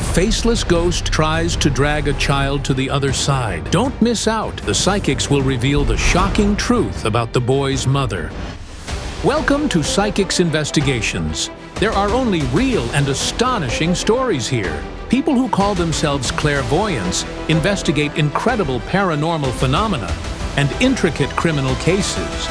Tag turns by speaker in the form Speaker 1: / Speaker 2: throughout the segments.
Speaker 1: faceless ghost tries to drag a child to the other side. Don't miss out. The psychics will reveal the shocking truth about the boy's mother. Welcome to Psychics Investigations. There are only real and astonishing stories here. People who call themselves clairvoyants investigate incredible paranormal phenomena and intricate criminal cases.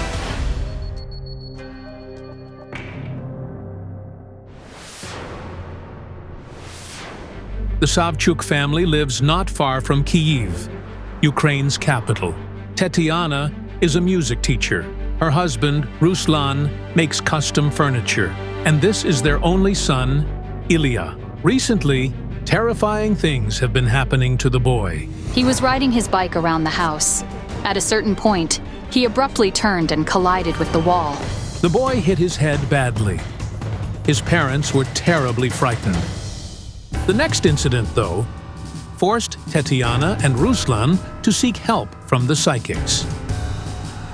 Speaker 1: The Savchuk family lives not far from Kyiv, Ukraine's capital. Tetiana is a music teacher. Her husband, Ruslan, makes custom furniture. And this is their only son, Ilya. Recently, terrifying things have been happening to the boy.
Speaker 2: He was riding his bike around the house. At a certain point, he abruptly turned and collided with the wall.
Speaker 1: The boy hit his head badly. His parents were terribly frightened. The next incident, though, forced Tetiana and Ruslan to seek help from the psychics.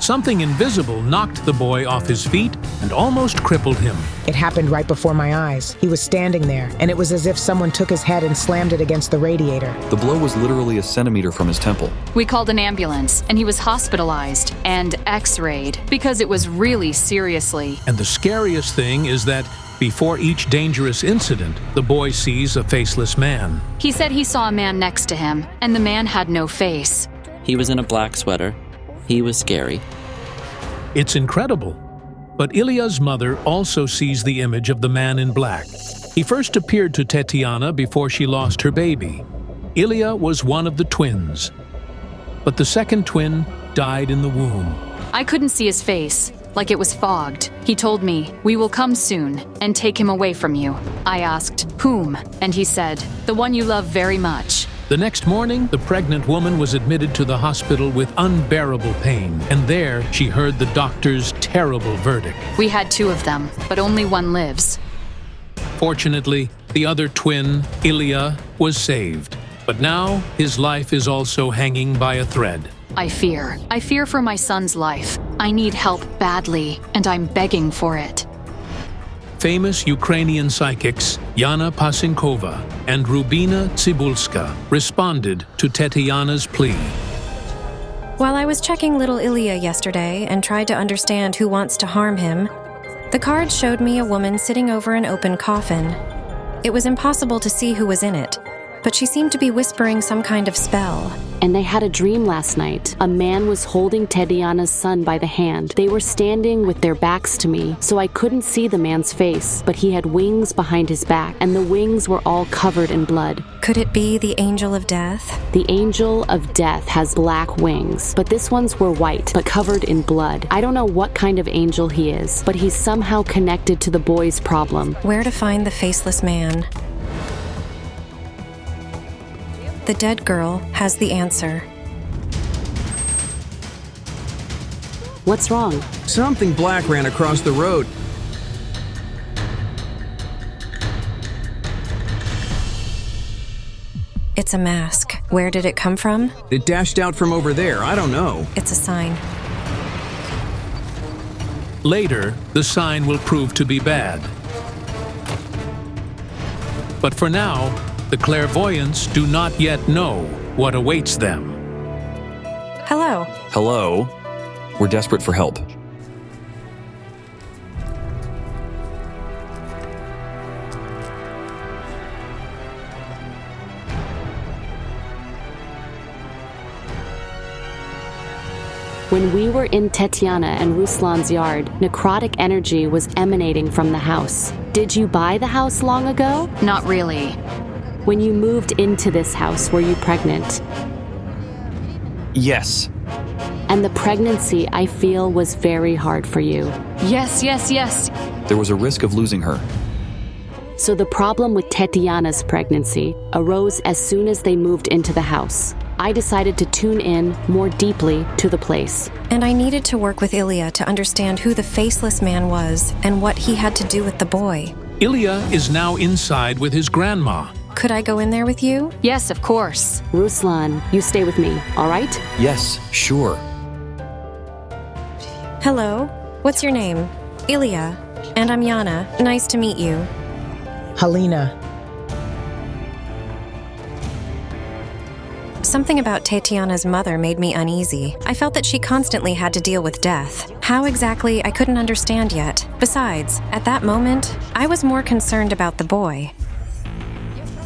Speaker 1: Something invisible knocked the boy off his feet and almost crippled him.
Speaker 3: It happened right before my eyes. He was standing there, and it was as if someone took his head and slammed it against the radiator.
Speaker 4: The blow was literally a centimeter from his temple.
Speaker 2: We called an ambulance, and he was hospitalized and x-rayed because it was really seriously.
Speaker 1: And the scariest thing is that before each dangerous incident, the boy sees a faceless man.
Speaker 2: He said he saw a man next to him, and the man had no face.
Speaker 5: He was in a black sweater. He was scary.
Speaker 1: It's incredible. But Ilya's mother also sees the image of the man in black. He first appeared to Tetiana before she lost her baby. Ilya was one of the twins. But the second twin died in the womb.
Speaker 2: I couldn't see his face, like it was fogged. He told me, "We will come soon and take him away from you." I asked, "Whom?" And he said, "The one you love very much."
Speaker 1: The next morning, the pregnant woman was admitted to the hospital with unbearable pain, and there she heard the doctor's terrible verdict.
Speaker 2: We had 2 of them, but only one lives.
Speaker 1: Fortunately, the other twin, Ilya, was saved. But now, his life is also hanging by a thread.
Speaker 2: I fear for my son's life. I need help badly, and I'm begging for it.
Speaker 1: Famous Ukrainian psychics Yana Pasinkova and Rubina Tsibulska responded to Tetiana's plea.
Speaker 6: While I was checking little Ilya yesterday and tried to understand who wants to harm him, the card showed me a woman sitting over an open coffin. It was impossible to see who was in it, but she seemed to be whispering some kind of spell.
Speaker 7: And they had a dream last night. A man was holding Tetiana's son by the hand. They were standing with their backs to me, so I couldn't see the man's face, but he had wings behind his back, and the wings were all covered in blood.
Speaker 6: Could it be the Angel of Death?
Speaker 7: The Angel of Death has black wings, but this one's were white, but covered in blood. I don't know what kind of angel he is, but he's somehow connected to the boy's problem.
Speaker 6: Where to find the faceless man? The dead girl has the answer.
Speaker 7: What's wrong?
Speaker 8: Something black ran across the road.
Speaker 6: It's a mask. Where did it come from?
Speaker 8: It dashed out from over there. I don't know.
Speaker 6: It's a sign.
Speaker 1: Later, the sign will prove to be bad. But for now, the clairvoyants do not yet know what awaits them.
Speaker 6: Hello.
Speaker 4: Hello? We're desperate for help.
Speaker 7: When we were in Tetiana and Ruslan's yard, necrotic energy was emanating from the house. Did you buy the house long ago?
Speaker 2: Not really.
Speaker 7: When you moved into this house, were you pregnant?
Speaker 4: Yes.
Speaker 7: And the pregnancy, I feel, was very hard for you.
Speaker 2: Yes.
Speaker 4: There was a risk of losing her.
Speaker 7: So the problem with Tetiana's pregnancy arose as soon as they moved into the house. I decided to tune in more deeply to the place.
Speaker 6: And I needed to work with Ilya to understand who the faceless man was and what he had to do with the boy.
Speaker 1: Ilya is now inside with his grandma.
Speaker 6: Could I go in there with you?
Speaker 2: Yes, of course.
Speaker 7: Ruslan, you stay with me, all right?
Speaker 4: Yes, sure.
Speaker 6: Hello. What's your name? Ilya. And I'm Yana. Nice to meet you.
Speaker 3: Helena.
Speaker 6: Something about Tatiana's mother made me uneasy. I felt that she constantly had to deal with death. How exactly, I couldn't understand yet. Besides, at that moment, I was more concerned about the boy.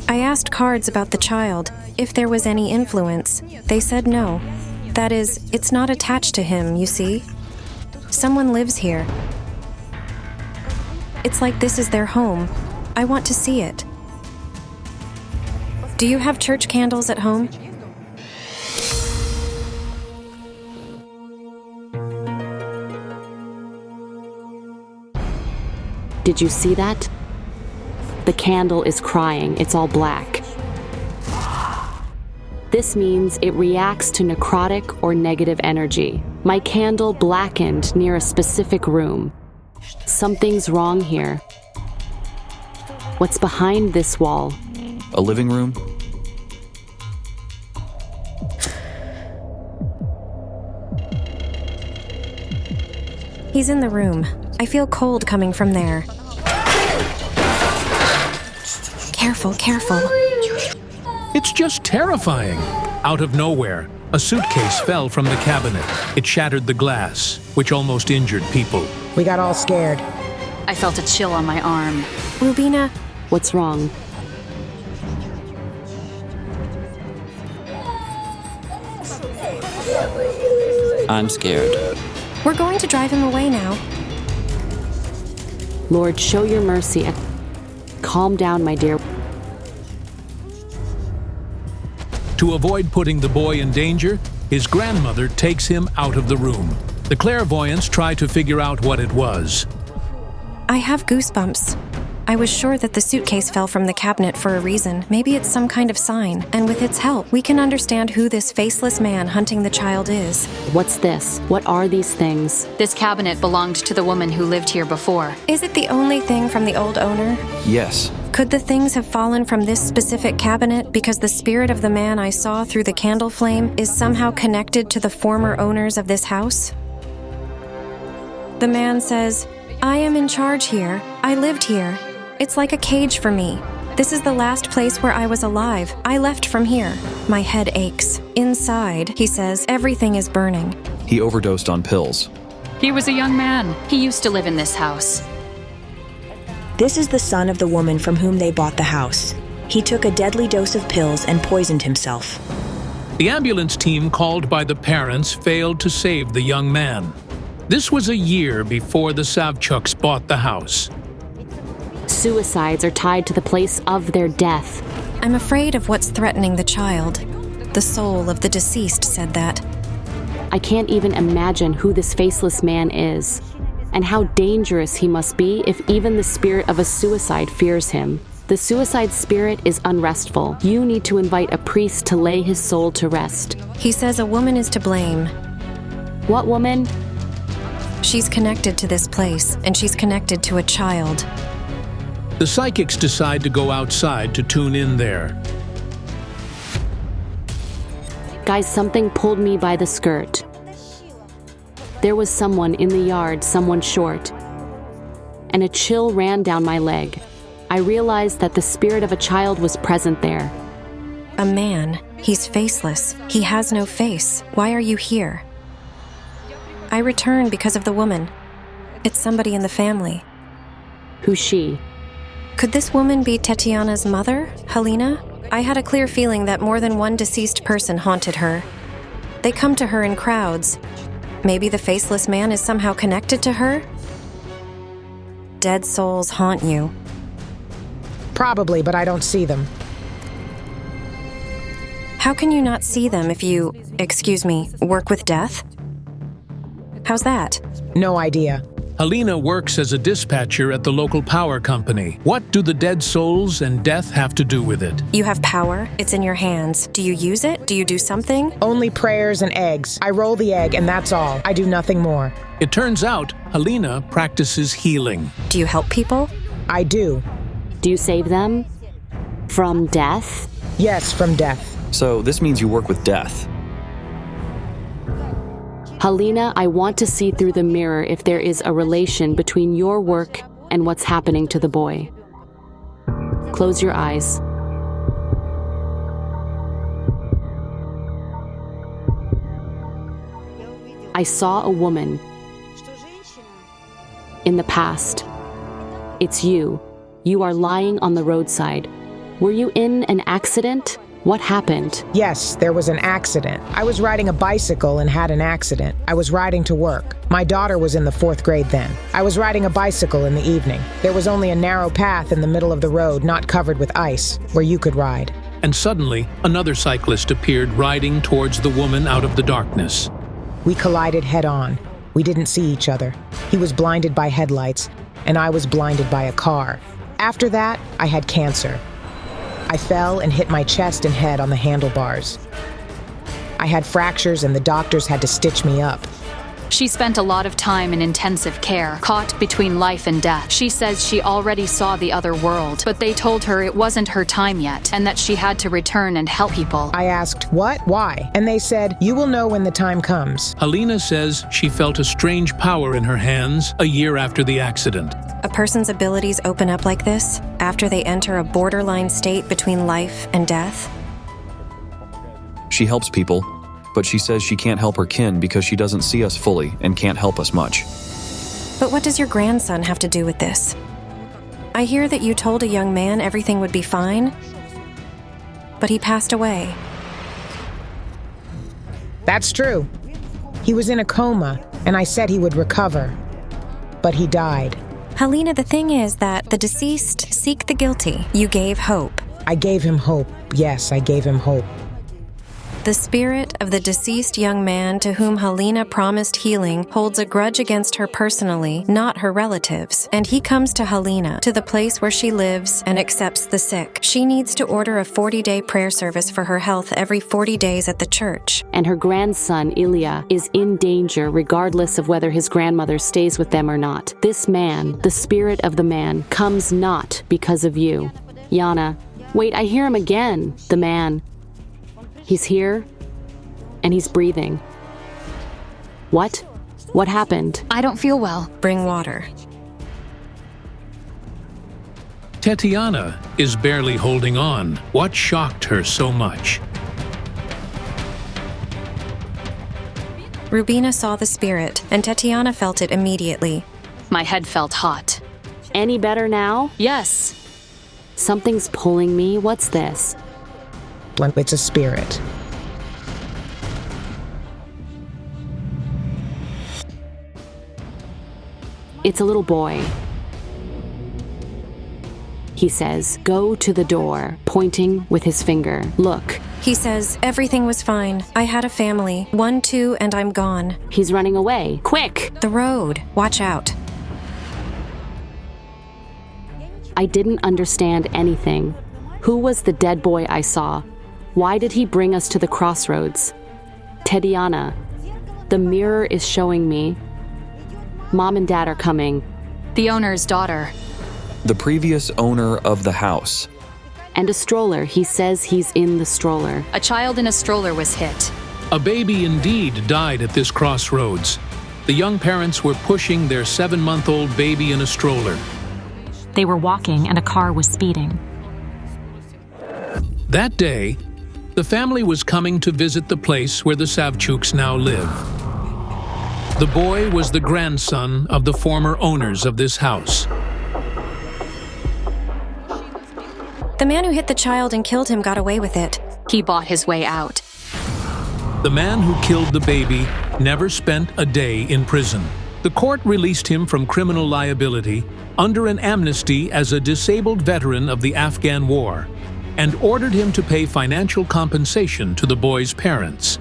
Speaker 6: I asked cards about the child, if there was any influence. They said no. That is, it's not attached to him, you see. Someone lives here. It's like this is their home. I want to see it. Do you have church candles at home?
Speaker 7: Did you see that? The candle is crying. It's all black. This means it reacts to necrotic or negative energy. My candle blackened near a specific room. Something's wrong here. What's behind this wall?
Speaker 4: A living room?
Speaker 6: He's in the room. I feel cold coming from there. Careful, careful.
Speaker 1: It's just terrifying. Out of nowhere, a suitcase fell from the cabinet. It shattered the glass, which almost injured people.
Speaker 3: We got all scared.
Speaker 2: I felt a chill on my arm.
Speaker 6: Rubina,
Speaker 7: What's wrong?
Speaker 5: I'm scared.
Speaker 6: we're going to drive him away now.
Speaker 7: Lord, show your mercy and calm down, my dear.
Speaker 1: To avoid putting the boy in danger, his grandmother takes him out of the room. The clairvoyants try to figure out what it was.
Speaker 6: I have goosebumps. I was sure that the suitcase fell from the cabinet for a reason. Maybe it's some kind of sign, and with its help, we can understand who this faceless man hunting the child is.
Speaker 7: What's this? What are these things?
Speaker 2: This cabinet belonged to the woman who lived here before.
Speaker 6: Is it the only thing from the old owner?
Speaker 4: Yes.
Speaker 6: Could the things have fallen from this specific cabinet because the spirit of the man I saw through the candle flame is somehow connected to the former owners of this house? The man says, "I am in charge here. I lived here. It's like a cage for me. This is the last place where I was alive. I left from here. My head aches. Inside," he says, "everything is burning."
Speaker 4: He overdosed on pills.
Speaker 2: He was a young man. He used to live in this house.
Speaker 9: This is the son of the woman from whom they bought the house. He took a deadly dose of pills and poisoned himself.
Speaker 1: The ambulance team called by the parents failed to save the young man. This was a year before the Savchuks bought the house.
Speaker 7: Suicides are tied to the place of their death.
Speaker 6: I'm afraid of what's threatening the child. The soul of the deceased said that.
Speaker 7: I can't even imagine who this faceless man is, and how dangerous he must be if even the spirit of a suicide fears him. The suicide spirit is unrestful. You need to invite a priest to lay his soul to rest.
Speaker 6: He says a woman is to blame.
Speaker 7: What woman?
Speaker 6: She's connected to this place, and she's connected to a child.
Speaker 1: The psychics decide to go outside to tune in there.
Speaker 7: Guys, something pulled me by the skirt. There was someone in the yard, someone short, and a chill ran down my leg. I realized that the spirit of a child was present there.
Speaker 6: A man. He's faceless. He has no face. Why are you here? I return because of the woman. It's somebody in the family.
Speaker 7: Who's she?
Speaker 6: Could this woman be Tatiana's mother, Helena? I had a clear feeling that more than one deceased person haunted her. They come to her in crowds. Maybe the faceless man is somehow connected to her? Dead souls haunt you.
Speaker 3: Probably, but I don't see them.
Speaker 6: How can you not see them if you, work with death? How's that?
Speaker 3: No idea.
Speaker 1: Helena works as a dispatcher at the local power company. What do the dead souls and death have to do with it?
Speaker 6: You have power. It's in your hands. Do you use it? Do you do something?
Speaker 3: Only prayers and eggs. I roll the egg and that's all. I do nothing more.
Speaker 1: It turns out Helena practices healing.
Speaker 6: Do you help people?
Speaker 3: I do.
Speaker 7: Do you save them? From death?
Speaker 3: Yes, from death.
Speaker 4: So this means you work with death.
Speaker 7: Helena, I want to see through the mirror if there is a relation between your work and what's happening to the boy. Close your eyes. I saw a woman in the past. It's you. You are lying on the roadside. Were you in an accident? What happened?
Speaker 3: Yes, there was an accident. I was riding a bicycle and had an accident. I was riding to work. My daughter was in the 4th grade then. I was riding a bicycle in the evening. There was only a narrow path in the middle of the road, not covered with ice, where you could ride.
Speaker 1: And suddenly, another cyclist appeared riding towards the woman out of the darkness.
Speaker 3: We collided head-on. We didn't see each other. He was blinded by headlights, and I was blinded by a car. After that, I had cancer. I fell and hit my chest and head on the handlebars. I had fractures and the doctors had to stitch me up.
Speaker 2: She spent a lot of time in intensive care, caught between life and death. She says she already saw the other world, but they told her it wasn't her time yet, and that she had to return and help people.
Speaker 3: I asked, what? Why? And they said, you will know when the time comes.
Speaker 1: Helena says she felt a strange power in her hands a year after the accident.
Speaker 6: A person's abilities open up like this after they enter a borderline state between life and death.
Speaker 4: She helps people, but she says she can't help her kin because she doesn't see us fully and can't help us much.
Speaker 6: But what does your grandson have to do with this? I hear that you told a young man everything would be fine, but he passed away.
Speaker 3: That's true. He was in a coma, and I said he would recover, but he died.
Speaker 6: Helena, the thing is that the deceased seek the guilty. You gave hope.
Speaker 3: I gave him hope. Yes, I gave him hope.
Speaker 6: The spirit of the deceased young man to whom Helena promised healing holds a grudge against her personally, not her relatives. And he comes to Helena, to the place where she lives, and accepts the sick. She needs to order a 40-day prayer service for her health every 40 days at the church.
Speaker 7: And her grandson, Ilya, is in danger regardless of whether his grandmother stays with them or not. This man, the spirit of the man, comes not because of you. Yana, wait, I hear him again. The man. He's here, and he's breathing. What? What happened?
Speaker 2: I don't feel well.
Speaker 6: Bring water.
Speaker 1: Tetiana is barely holding on. What shocked her so much?
Speaker 6: Rubina saw the spirit, and Tetiana felt it immediately.
Speaker 2: My head felt hot.
Speaker 7: Any better now?
Speaker 2: Yes.
Speaker 7: Something's pulling me. What's this?
Speaker 3: It's a spirit.
Speaker 7: It's a little boy. He says, go to the door, pointing with his finger. Look.
Speaker 6: He says, everything was fine. I had a family. 1, 2, and I'm gone.
Speaker 7: He's running away. Quick!
Speaker 6: The road. Watch out.
Speaker 7: I didn't understand anything. Who was the dead boy I saw? Why did he bring us to the crossroads? Tetiana, the mirror is showing me. Mom and Dad are coming.
Speaker 2: The owner's daughter.
Speaker 4: The previous owner of the house.
Speaker 7: And a stroller. He says he's in the stroller.
Speaker 2: A child in a stroller was hit.
Speaker 1: A baby indeed died at this crossroads. The young parents were pushing their 7-month-old baby in a stroller.
Speaker 10: They were walking and a car was speeding.
Speaker 1: That day, the family was coming to visit the place where the Savchuks now live. The boy was the grandson of the former owners of this house.
Speaker 6: The man who hit the child and killed him got away with it.
Speaker 2: He bought his way out.
Speaker 1: The man who killed the baby never spent a day in prison. The court released him from criminal liability under an amnesty as a disabled veteran of the Afghan War, and ordered him to pay financial compensation to the boy's parents.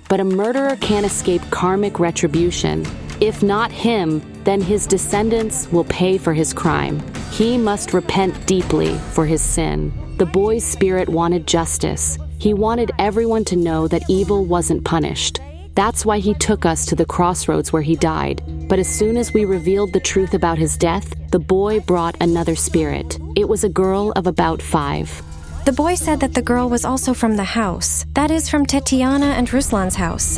Speaker 7: But a murderer can't escape karmic retribution. If not him, then his descendants will pay for his crime. He must repent deeply for his sin. The boy's spirit wanted justice. He wanted everyone to know that evil wasn't punished. That's why he took us to the crossroads where he died. But as soon as we revealed the truth about his death, the boy brought another spirit. It was a girl of about 5.
Speaker 6: The boy said that the girl was also from the house. That is, from Tetiana and Ruslan's house.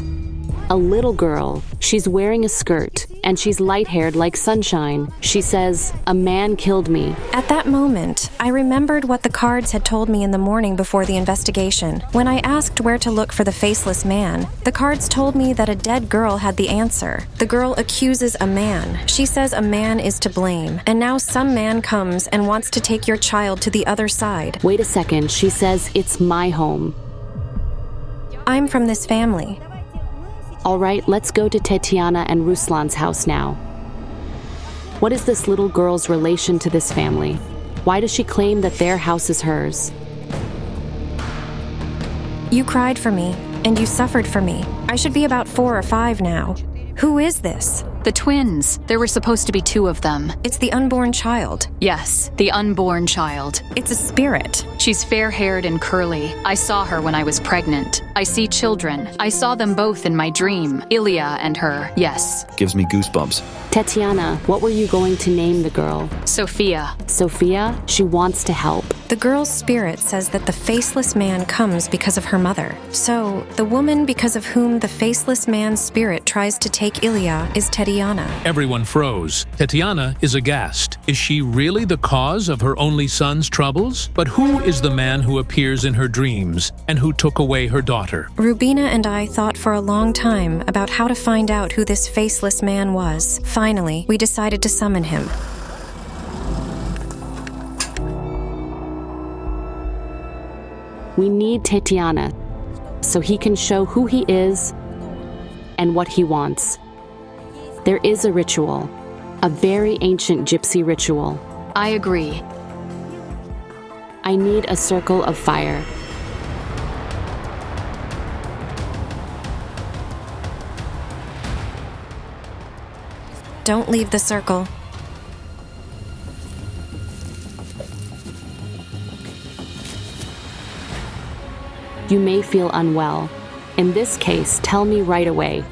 Speaker 7: A little girl. She's wearing a skirt, and she's light-haired like sunshine. She says, "A man killed me."
Speaker 6: At that moment, I remembered what the cards had told me in the morning before the investigation. When I asked where to look for the faceless man, the cards told me that a dead girl had the answer. The girl accuses a man. She says a man is to blame, and now some man comes and wants to take your child to the other side.
Speaker 7: Wait a second, she says it's my home.
Speaker 6: I'm from this family.
Speaker 7: All right, let's go to Tetiana and Ruslan's house now. What is this little girl's relation to this family? Why does she claim that their house is hers?
Speaker 6: You cried for me, and you suffered for me. I should be about 4 or 5 now. Who is this?
Speaker 2: The twins. There were supposed to be 2 of them.
Speaker 6: It's the unborn child.
Speaker 2: Yes, the unborn child.
Speaker 6: It's a spirit.
Speaker 2: She's fair-haired and curly. I saw her when I was pregnant. I see children. I saw them both in my dream. Ilya and her, yes.
Speaker 4: Gives me goosebumps.
Speaker 7: Tetiana, what were you going to name the girl?
Speaker 2: Sophia.
Speaker 7: Sophia? She wants to help.
Speaker 6: The girl's spirit says that the faceless man comes because of her mother. So, the woman because of whom the faceless man's spirit tries to take Ilya is Tetiana.
Speaker 1: Everyone froze. Tetiana is aghast. Is she really the cause of her only son's troubles? But who is the man who appears in her dreams and who took away her daughter?
Speaker 6: Rubina and I thought for a long time about how to find out who this faceless man was. Finally, we decided to summon him.
Speaker 7: We need Tetiana so he can show who he is and what he wants. There is a ritual, a very ancient gypsy ritual.
Speaker 2: I agree.
Speaker 7: I need a circle of fire.
Speaker 6: Don't leave the circle.
Speaker 7: You may feel unwell. In this case, tell me right away.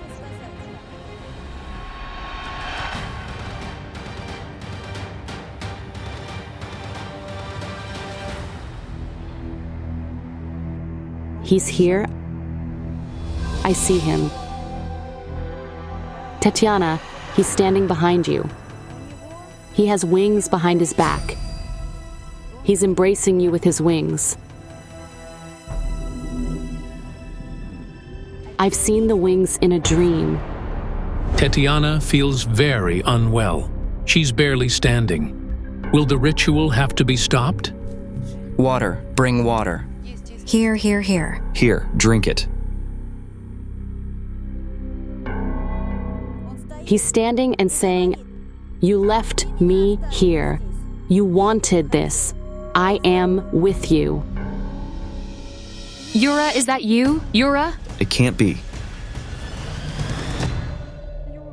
Speaker 7: He's here. I see him. Tetiana, he's standing behind you. He has wings behind his back. He's embracing you with his wings. I've seen the wings in a dream.
Speaker 1: Tetiana feels very unwell. She's barely standing. Will the ritual have to be stopped?
Speaker 5: Water. Bring water.
Speaker 6: Here, here, here.
Speaker 4: Here, drink it.
Speaker 7: He's standing and saying, "You left me here. You wanted this. I am with you."
Speaker 2: Yura, is that you? Yura?
Speaker 4: It can't be.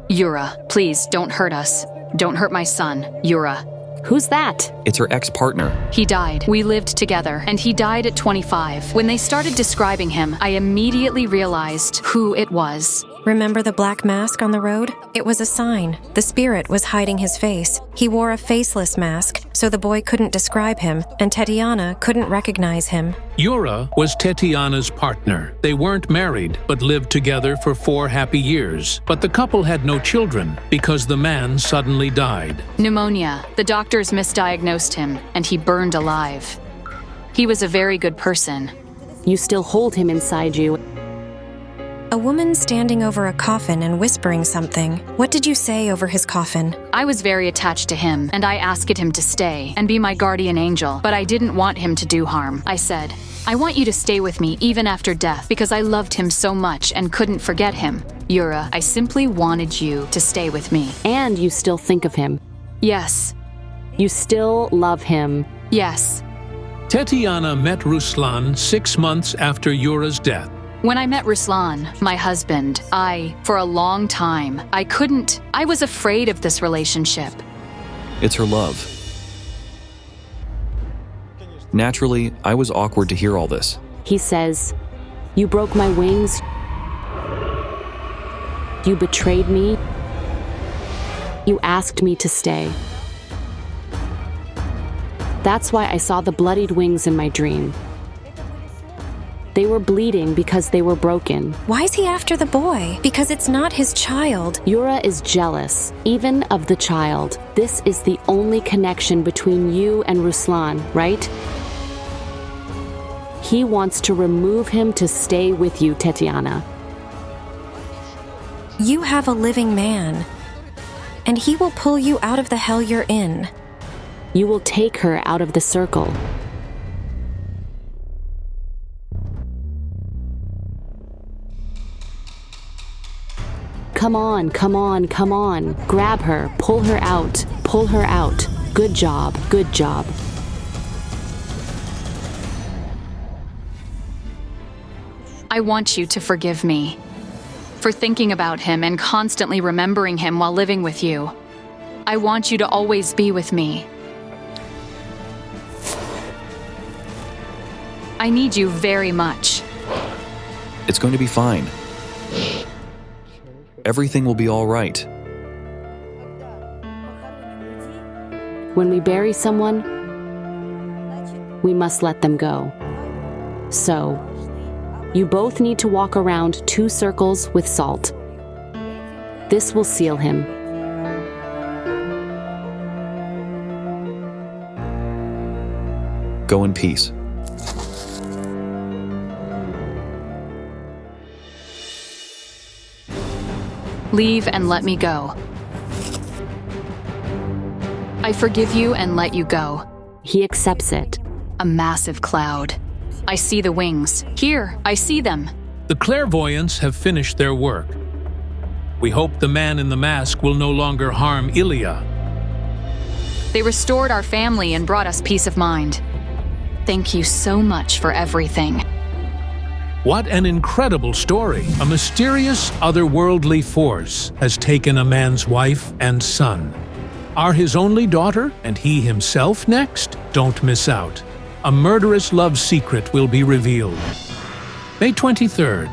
Speaker 2: Yura, please, don't hurt us. Don't hurt my son, Yura.
Speaker 7: Who's that?
Speaker 4: It's her ex-partner.
Speaker 2: He died. We lived together, and he died at 25. When they started describing him, I immediately realized who it was.
Speaker 6: Remember the black mask on the road? It was a sign. The spirit was hiding his face. He wore a faceless mask, so the boy couldn't describe him, and Tetiana couldn't recognize him.
Speaker 1: Yura was Tetiana's partner. They weren't married, but lived together for 4 happy years. But the couple had no children because the man suddenly died.
Speaker 2: Pneumonia. The doctors misdiagnosed him, and he burned alive. He was a very good person.
Speaker 7: You still hold him inside you.
Speaker 6: A woman standing over a coffin and whispering something. What did you say over his coffin?
Speaker 2: I was very attached to him, and I asked him to stay and be my guardian angel, but I didn't want him to do harm. I said, "I want you to stay with me even after death because I loved him so much and couldn't forget him. Yura, I simply wanted you to stay with me."
Speaker 7: And you still think of him.
Speaker 2: Yes.
Speaker 7: You still love him.
Speaker 2: Yes.
Speaker 1: Tetiana met Ruslan 6 months after Yura's death.
Speaker 2: When I met Ruslan, my husband, for a long time, I was afraid of this relationship.
Speaker 4: It's her love. Naturally, I was awkward to hear all this.
Speaker 7: He says, "You broke my wings. You betrayed me. You asked me to stay." That's why I saw the bloodied wings in my dream. They were bleeding because they were broken.
Speaker 6: Why is he after the boy? Because it's not his child.
Speaker 7: Yura is jealous, even of the child. This is the only connection between you and Ruslan, right? He wants to remove him to stay with you, Tetiana.
Speaker 6: You have a living man, and he will pull you out of the hell you're in.
Speaker 7: You will take her out of the circle. Come on, come on, come on. Grab her, pull her out, pull her out. Good job, good job.
Speaker 2: I want you to forgive me for thinking about him and constantly remembering him while living with you. I want you to always be with me. I need you very much.
Speaker 4: It's going to be fine. Everything will be all right.
Speaker 7: When we bury someone, we must let them go. So, you both need to walk around 2 circles with salt. This will seal him.
Speaker 4: Go in peace.
Speaker 2: Leave and let me go. I forgive you and let you go.
Speaker 7: He accepts it.
Speaker 2: A massive cloud. I see the wings. Here, I see them.
Speaker 1: The clairvoyants have finished their work. We hope the man in the mask will no longer harm Ilya.
Speaker 2: They restored our family and brought us peace of mind. Thank you so much for everything.
Speaker 1: What an incredible story! A mysterious, otherworldly force has taken a man's wife and son. Are his only daughter and he himself next? Don't miss out. A murderous love secret will be revealed. May 23rd.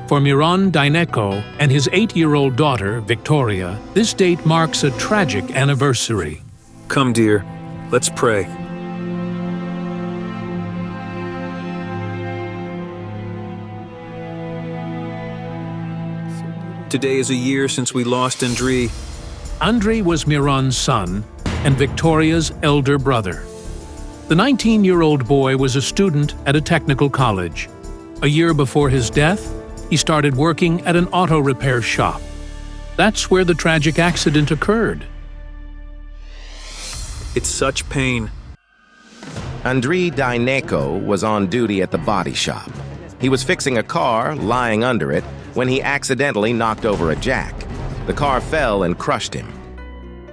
Speaker 1: For Miron Dineko and his 8-year-old daughter, Victoria, this date marks a tragic anniversary.
Speaker 8: Come, dear. Let's pray. Today is a year since we lost Andrei.
Speaker 1: Andrei was Miron's son and Victoria's elder brother. The 19-year-old boy was a student at a technical college. A year before his death, he started working at an auto repair shop. That's where the tragic accident occurred.
Speaker 8: It's such pain.
Speaker 11: Andrei Dineko was on duty at the body shop. He was fixing a car, lying under it, when he accidentally knocked over a jack. The car fell and crushed him.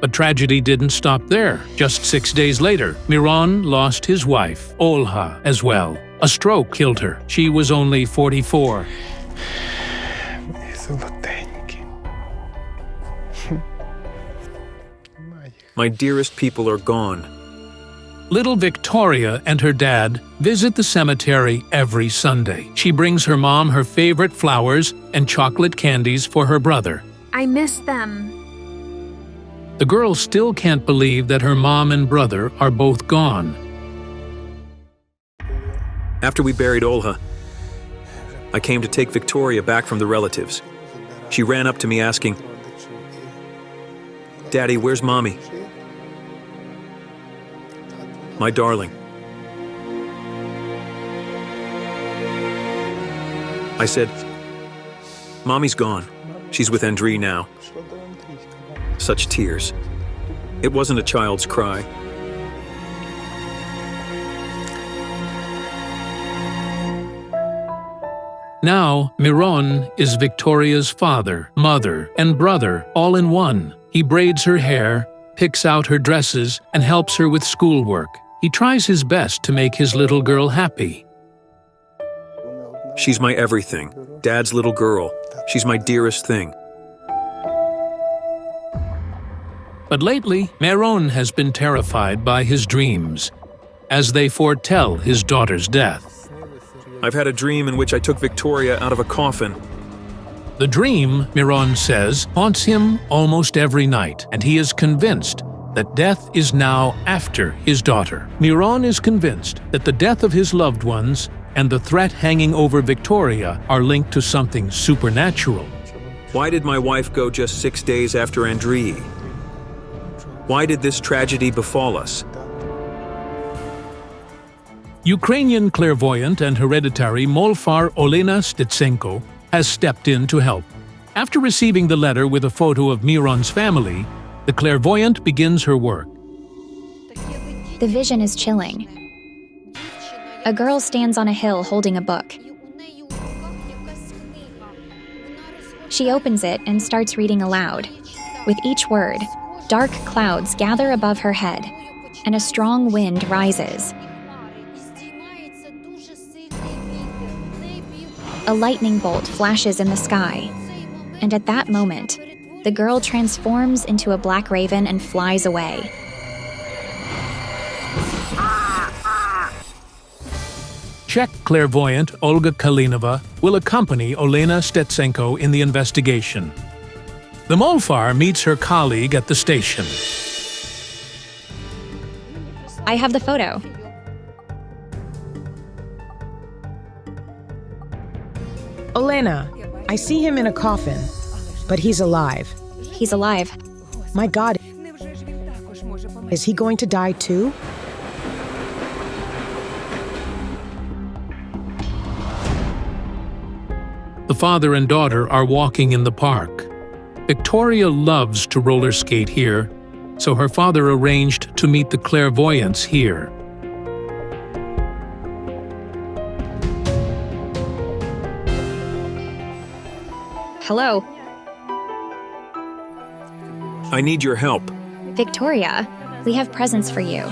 Speaker 1: But tragedy didn't stop there. Just 6 days later, Miron lost his wife, Olha, as well. A stroke killed her. She was only 44.
Speaker 8: My dearest people are gone.
Speaker 1: Little Victoria and her dad visit the cemetery every Sunday. She brings her mom her favorite flowers and chocolate candies for her brother.
Speaker 12: I miss them.
Speaker 1: The girl still can't believe that her mom and brother are both gone.
Speaker 8: After we buried Olha, I came to take Victoria back from the relatives. She ran up to me asking, "Daddy, where's Mommy? My darling." I said, "Mommy's gone. She's with Andrei now." Such tears. It wasn't a child's cry.
Speaker 1: Now, Miron is Victoria's father, mother, and brother all in one. He braids her hair, picks out her dresses, and helps her with schoolwork. He tries his best to make his little girl happy.
Speaker 8: She's my everything. Dad's little girl. She's my dearest thing.
Speaker 1: But lately, Miron has been terrified by his dreams, as they foretell his daughter's death.
Speaker 8: I've had a dream in which I took Victoria out of a coffin.
Speaker 1: The dream, Miron says, haunts him almost every night, and he is convinced that death is now after his daughter. Miron is convinced that the death of his loved ones and the threat hanging over Victoria are linked to something supernatural.
Speaker 8: Why did my wife go just 6 days after Andrii? Why did this tragedy befall us?
Speaker 1: Ukrainian clairvoyant and hereditary Molfar Olena Stitsenko has stepped in to help. After receiving the letter with a photo of Miron's family, the clairvoyant begins her work.
Speaker 12: The vision is chilling. A girl stands on a hill holding a book. She opens it and starts reading aloud. With each word, dark clouds gather above her head, and a strong wind rises. A lightning bolt flashes in the sky, and at that moment, the girl transforms into a black raven and flies away.
Speaker 1: Czech clairvoyant Olga Kalinova will accompany Olena Stitsenko in the investigation. The Molfar meets her colleague at the station.
Speaker 12: I have the photo.
Speaker 3: Olena, I see him in a coffin, but he's alive.
Speaker 12: He's alive.
Speaker 3: My God, is he going to die too?
Speaker 1: The father and daughter are walking in the park. Victoria loves to roller skate here, so her father arranged to meet the clairvoyants here.
Speaker 12: Hello.
Speaker 8: I need your help.
Speaker 12: Victoria, we have presents for you.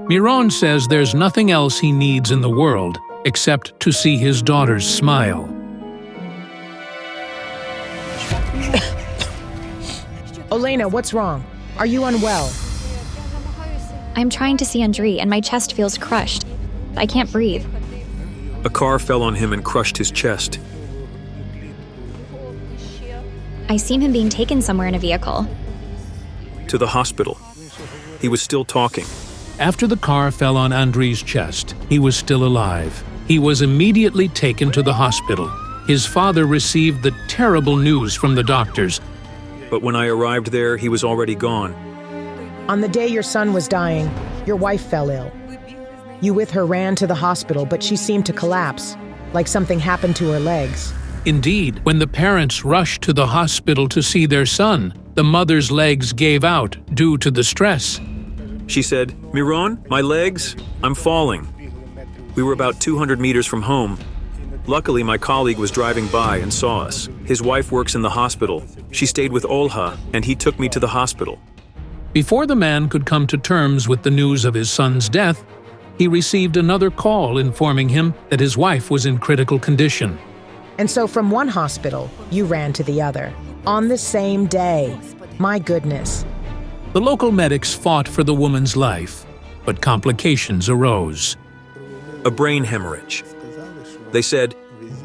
Speaker 1: Miron says there's nothing else he needs in the world except to see his daughter's smile.
Speaker 3: Olena, what's wrong? Are you unwell?
Speaker 12: I'm trying to see Andrii and my chest feels crushed. I can't breathe.
Speaker 8: A car fell on him and crushed his chest.
Speaker 12: I seem him being taken somewhere in a vehicle.
Speaker 8: To the hospital. He was still talking.
Speaker 1: After the car fell on Andrii's chest, he was still alive. He was immediately taken to the hospital. His father received the terrible news from the doctors.
Speaker 8: But when I arrived there, he was already gone.
Speaker 3: On the day your son was dying, your wife fell ill. You with her ran to the hospital, but she seemed to collapse, like something happened to her legs.
Speaker 1: Indeed, when the parents rushed to the hospital to see their son, the mother's legs gave out due to the stress.
Speaker 8: She said, "Miron, my legs, I'm falling." We were about 200 meters from home. Luckily, my colleague was driving by and saw us. His wife works in the hospital. She stayed with Olha, and he took me to the hospital.
Speaker 1: Before the man could come to terms with the news of his son's death, he received another call informing him that his wife was in critical condition.
Speaker 3: And so from one hospital, you ran to the other. On the same day. My goodness.
Speaker 1: The local medics fought for the woman's life, but complications arose.
Speaker 8: A brain hemorrhage. They said,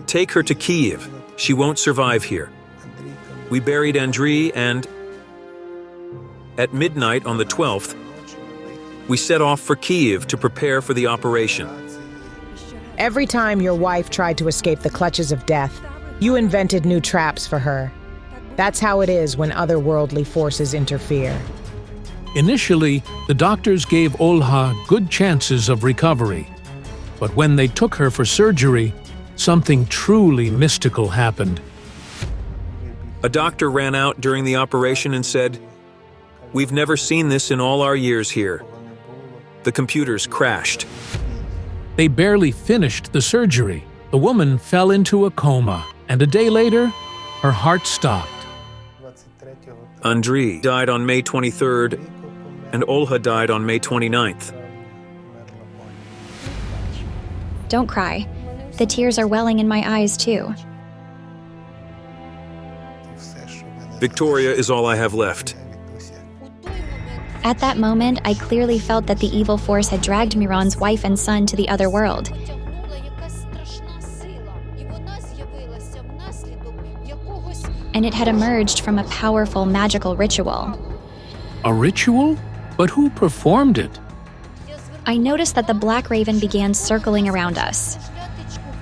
Speaker 8: "Take her to Kyiv. She won't survive here." We buried Andrii and at midnight on the 12th, we set off for Kyiv to prepare for the operation.
Speaker 3: Every time your wife tried to escape the clutches of death, you invented new traps for her. That's how it is when otherworldly forces interfere.
Speaker 1: Initially, the doctors gave Olha good chances of recovery. But when they took her for surgery, something truly mystical happened.
Speaker 8: A doctor ran out during the operation and said, "We've never seen this in all our years here." The computers crashed.
Speaker 1: They barely finished the surgery. The woman fell into a coma, and a day later, her heart stopped.
Speaker 8: Andrii died on May 23rd, and Olha died on May 29th.
Speaker 12: Don't cry. The tears are welling in my eyes, too.
Speaker 8: Victoria is all I have left.
Speaker 12: At that moment, I clearly felt that the evil force had dragged Miron's wife and son to the other world. And it had emerged from a powerful magical ritual.
Speaker 1: A ritual? But who performed it?
Speaker 12: I noticed that the black raven began circling around us.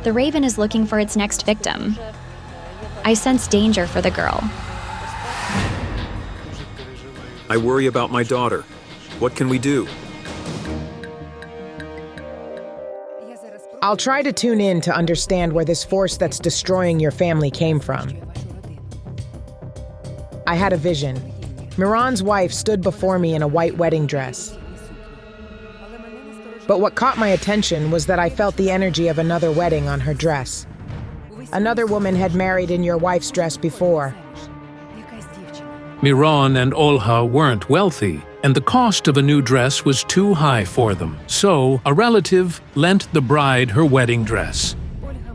Speaker 12: The raven is looking for its next victim. I sense danger for the girl.
Speaker 8: I worry about my daughter. What can we do?
Speaker 3: I'll try to tune in to understand where this force that's destroying your family came from. I had a vision. Miran's wife stood before me in a white wedding dress. But what caught my attention was that I felt the energy of another wedding on her dress. Another woman had married in your wife's dress before.
Speaker 1: Miran and Olha weren't wealthy, and the cost of a new dress was too high for them. So, a relative lent the bride her wedding dress.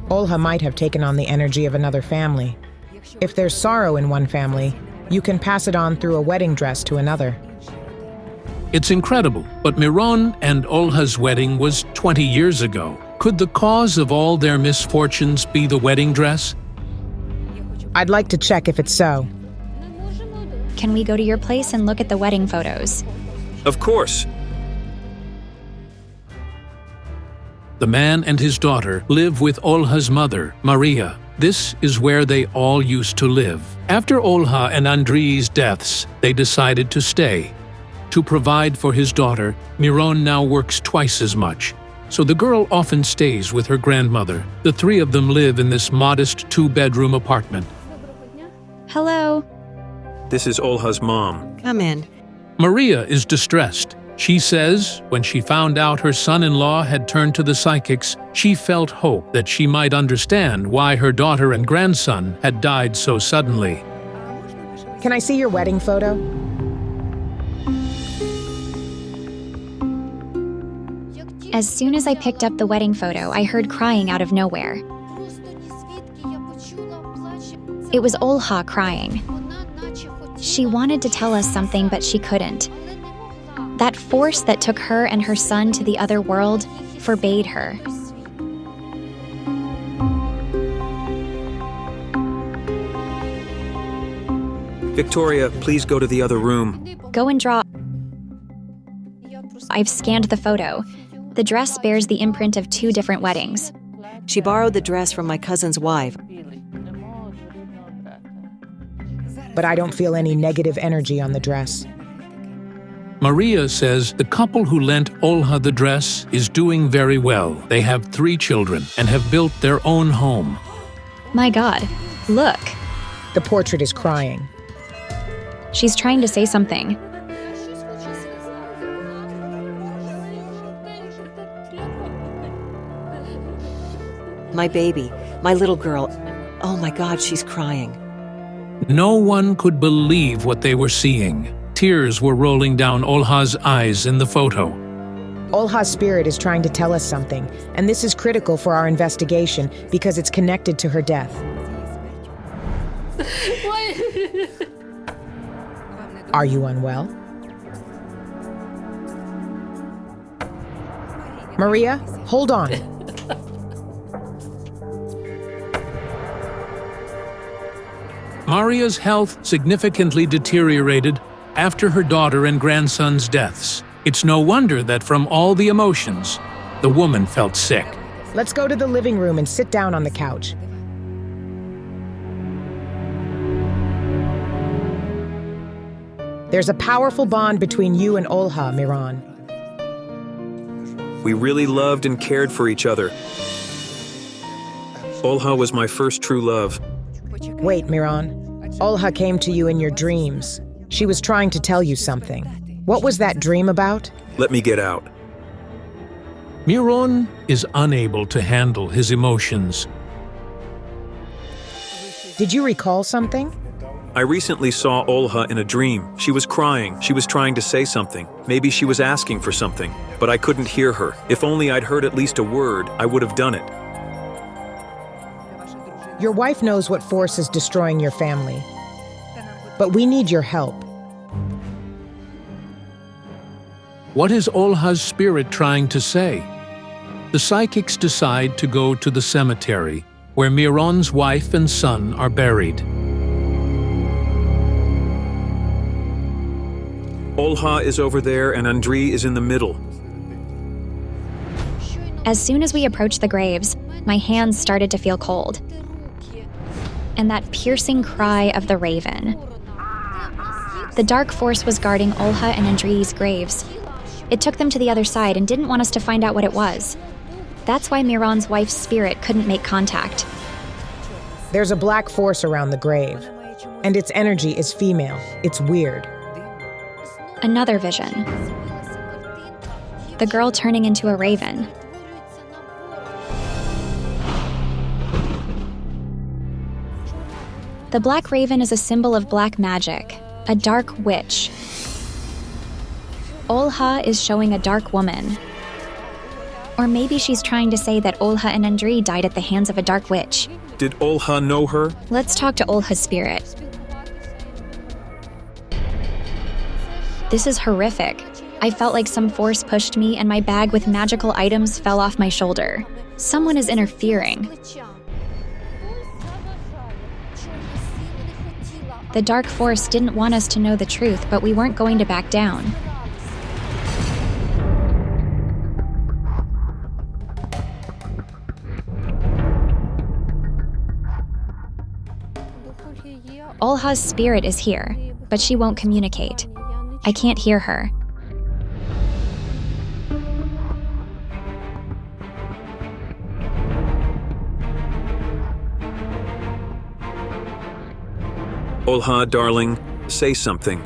Speaker 3: Olha might have taken on the energy of another family. If there's sorrow in one family, you can pass it on through a wedding dress to another.
Speaker 1: It's incredible, but Miran and Olha's wedding was 20 years ago. Could the cause of all their misfortunes be the wedding dress?
Speaker 3: I'd like to check if it's so.
Speaker 12: Can we go to your place and look at the wedding photos?
Speaker 8: Of course.
Speaker 1: The man and his daughter live with Olha's mother, Maria. This is where they all used to live. After Olha and Andrii's deaths, they decided to stay. To provide for his daughter, Miran now works twice as much. So the girl often stays with her grandmother. The three of them live in this modest two-bedroom apartment.
Speaker 12: Hello.
Speaker 8: This is Olha's mom.
Speaker 13: Come in.
Speaker 1: Maria is distressed. She says when she found out her son-in-law had turned to the psychics, she felt hope that she might understand why her daughter and grandson had died so suddenly.
Speaker 3: Can I see your wedding photo?
Speaker 12: As soon as I picked up the wedding photo, I heard crying out of nowhere. It was Olha crying. She wanted to tell us something, but she couldn't. That force that took her and her son to the other world forbade her.
Speaker 8: Victoria, please go to the other room.
Speaker 12: Go and draw. I've scanned the photo. The dress bears the imprint of 2 different weddings.
Speaker 13: She borrowed the dress from my cousin's wife.
Speaker 3: But I don't feel any negative energy on the dress.
Speaker 1: Maria says the couple who lent Olha the dress is doing very well. They have 3 children and have built their own home.
Speaker 12: My God, look.
Speaker 3: The portrait is crying.
Speaker 12: She's trying to say something.
Speaker 13: My baby, my little girl. Oh my God, she's crying.
Speaker 1: No one could believe what they were seeing. Tears were rolling down Olha's eyes in the photo.
Speaker 3: Olha's spirit is trying to tell us something, and this is critical for our investigation because it's connected to her death. Are you unwell? Maria, hold on.
Speaker 1: Maria's health significantly deteriorated after her daughter and grandson's deaths. It's no wonder that from all the emotions, the woman felt sick.
Speaker 3: Let's go to the living room and sit down on the couch. There's a powerful bond between you and Olha, Miran.
Speaker 8: We really loved and cared for each other. Olha was my first true love.
Speaker 3: Wait, Miran. Olha came to you in your dreams. She was trying to tell you something. What was that dream about?
Speaker 8: Let me get out.
Speaker 1: Miran is unable to handle his emotions.
Speaker 3: Did you recall something?
Speaker 8: I recently saw Olha in a dream. She was crying. She was trying to say something. Maybe she was asking for something, but I couldn't hear her. If only I'd heard at least a word, I would have done it.
Speaker 3: Your wife knows what force is destroying your family. But we need your help.
Speaker 1: What is Olha's spirit trying to say? The psychics decide to go to the cemetery, where Miran's wife and son are buried.
Speaker 8: Olha is over there and Andrii is in the middle.
Speaker 12: As soon as we approached the graves, my hands started to feel cold. And that piercing cry of the raven. The dark force was guarding Olha and Andrii's graves. It took them to the other side and didn't want us to find out what it was. That's why Miron's wife's spirit couldn't make contact.
Speaker 3: There's a black force around the grave, and its energy is female. It's weird.
Speaker 12: Another vision. The girl turning into a raven. The black raven is a symbol of black magic, a dark witch. Olha is showing a dark woman. Or maybe she's trying to say that Olha and Andrii died at the hands of a dark witch.
Speaker 8: Did Olha know her?
Speaker 12: Let's talk to Olha's spirit. This is horrific. I felt like some force pushed me and my bag with magical items fell off my shoulder. Someone is interfering. The dark force didn't want us to know the truth, but we weren't going to back down. Olha's spirit is here, but she won't communicate. I can't hear her.
Speaker 8: Olha, darling, say something.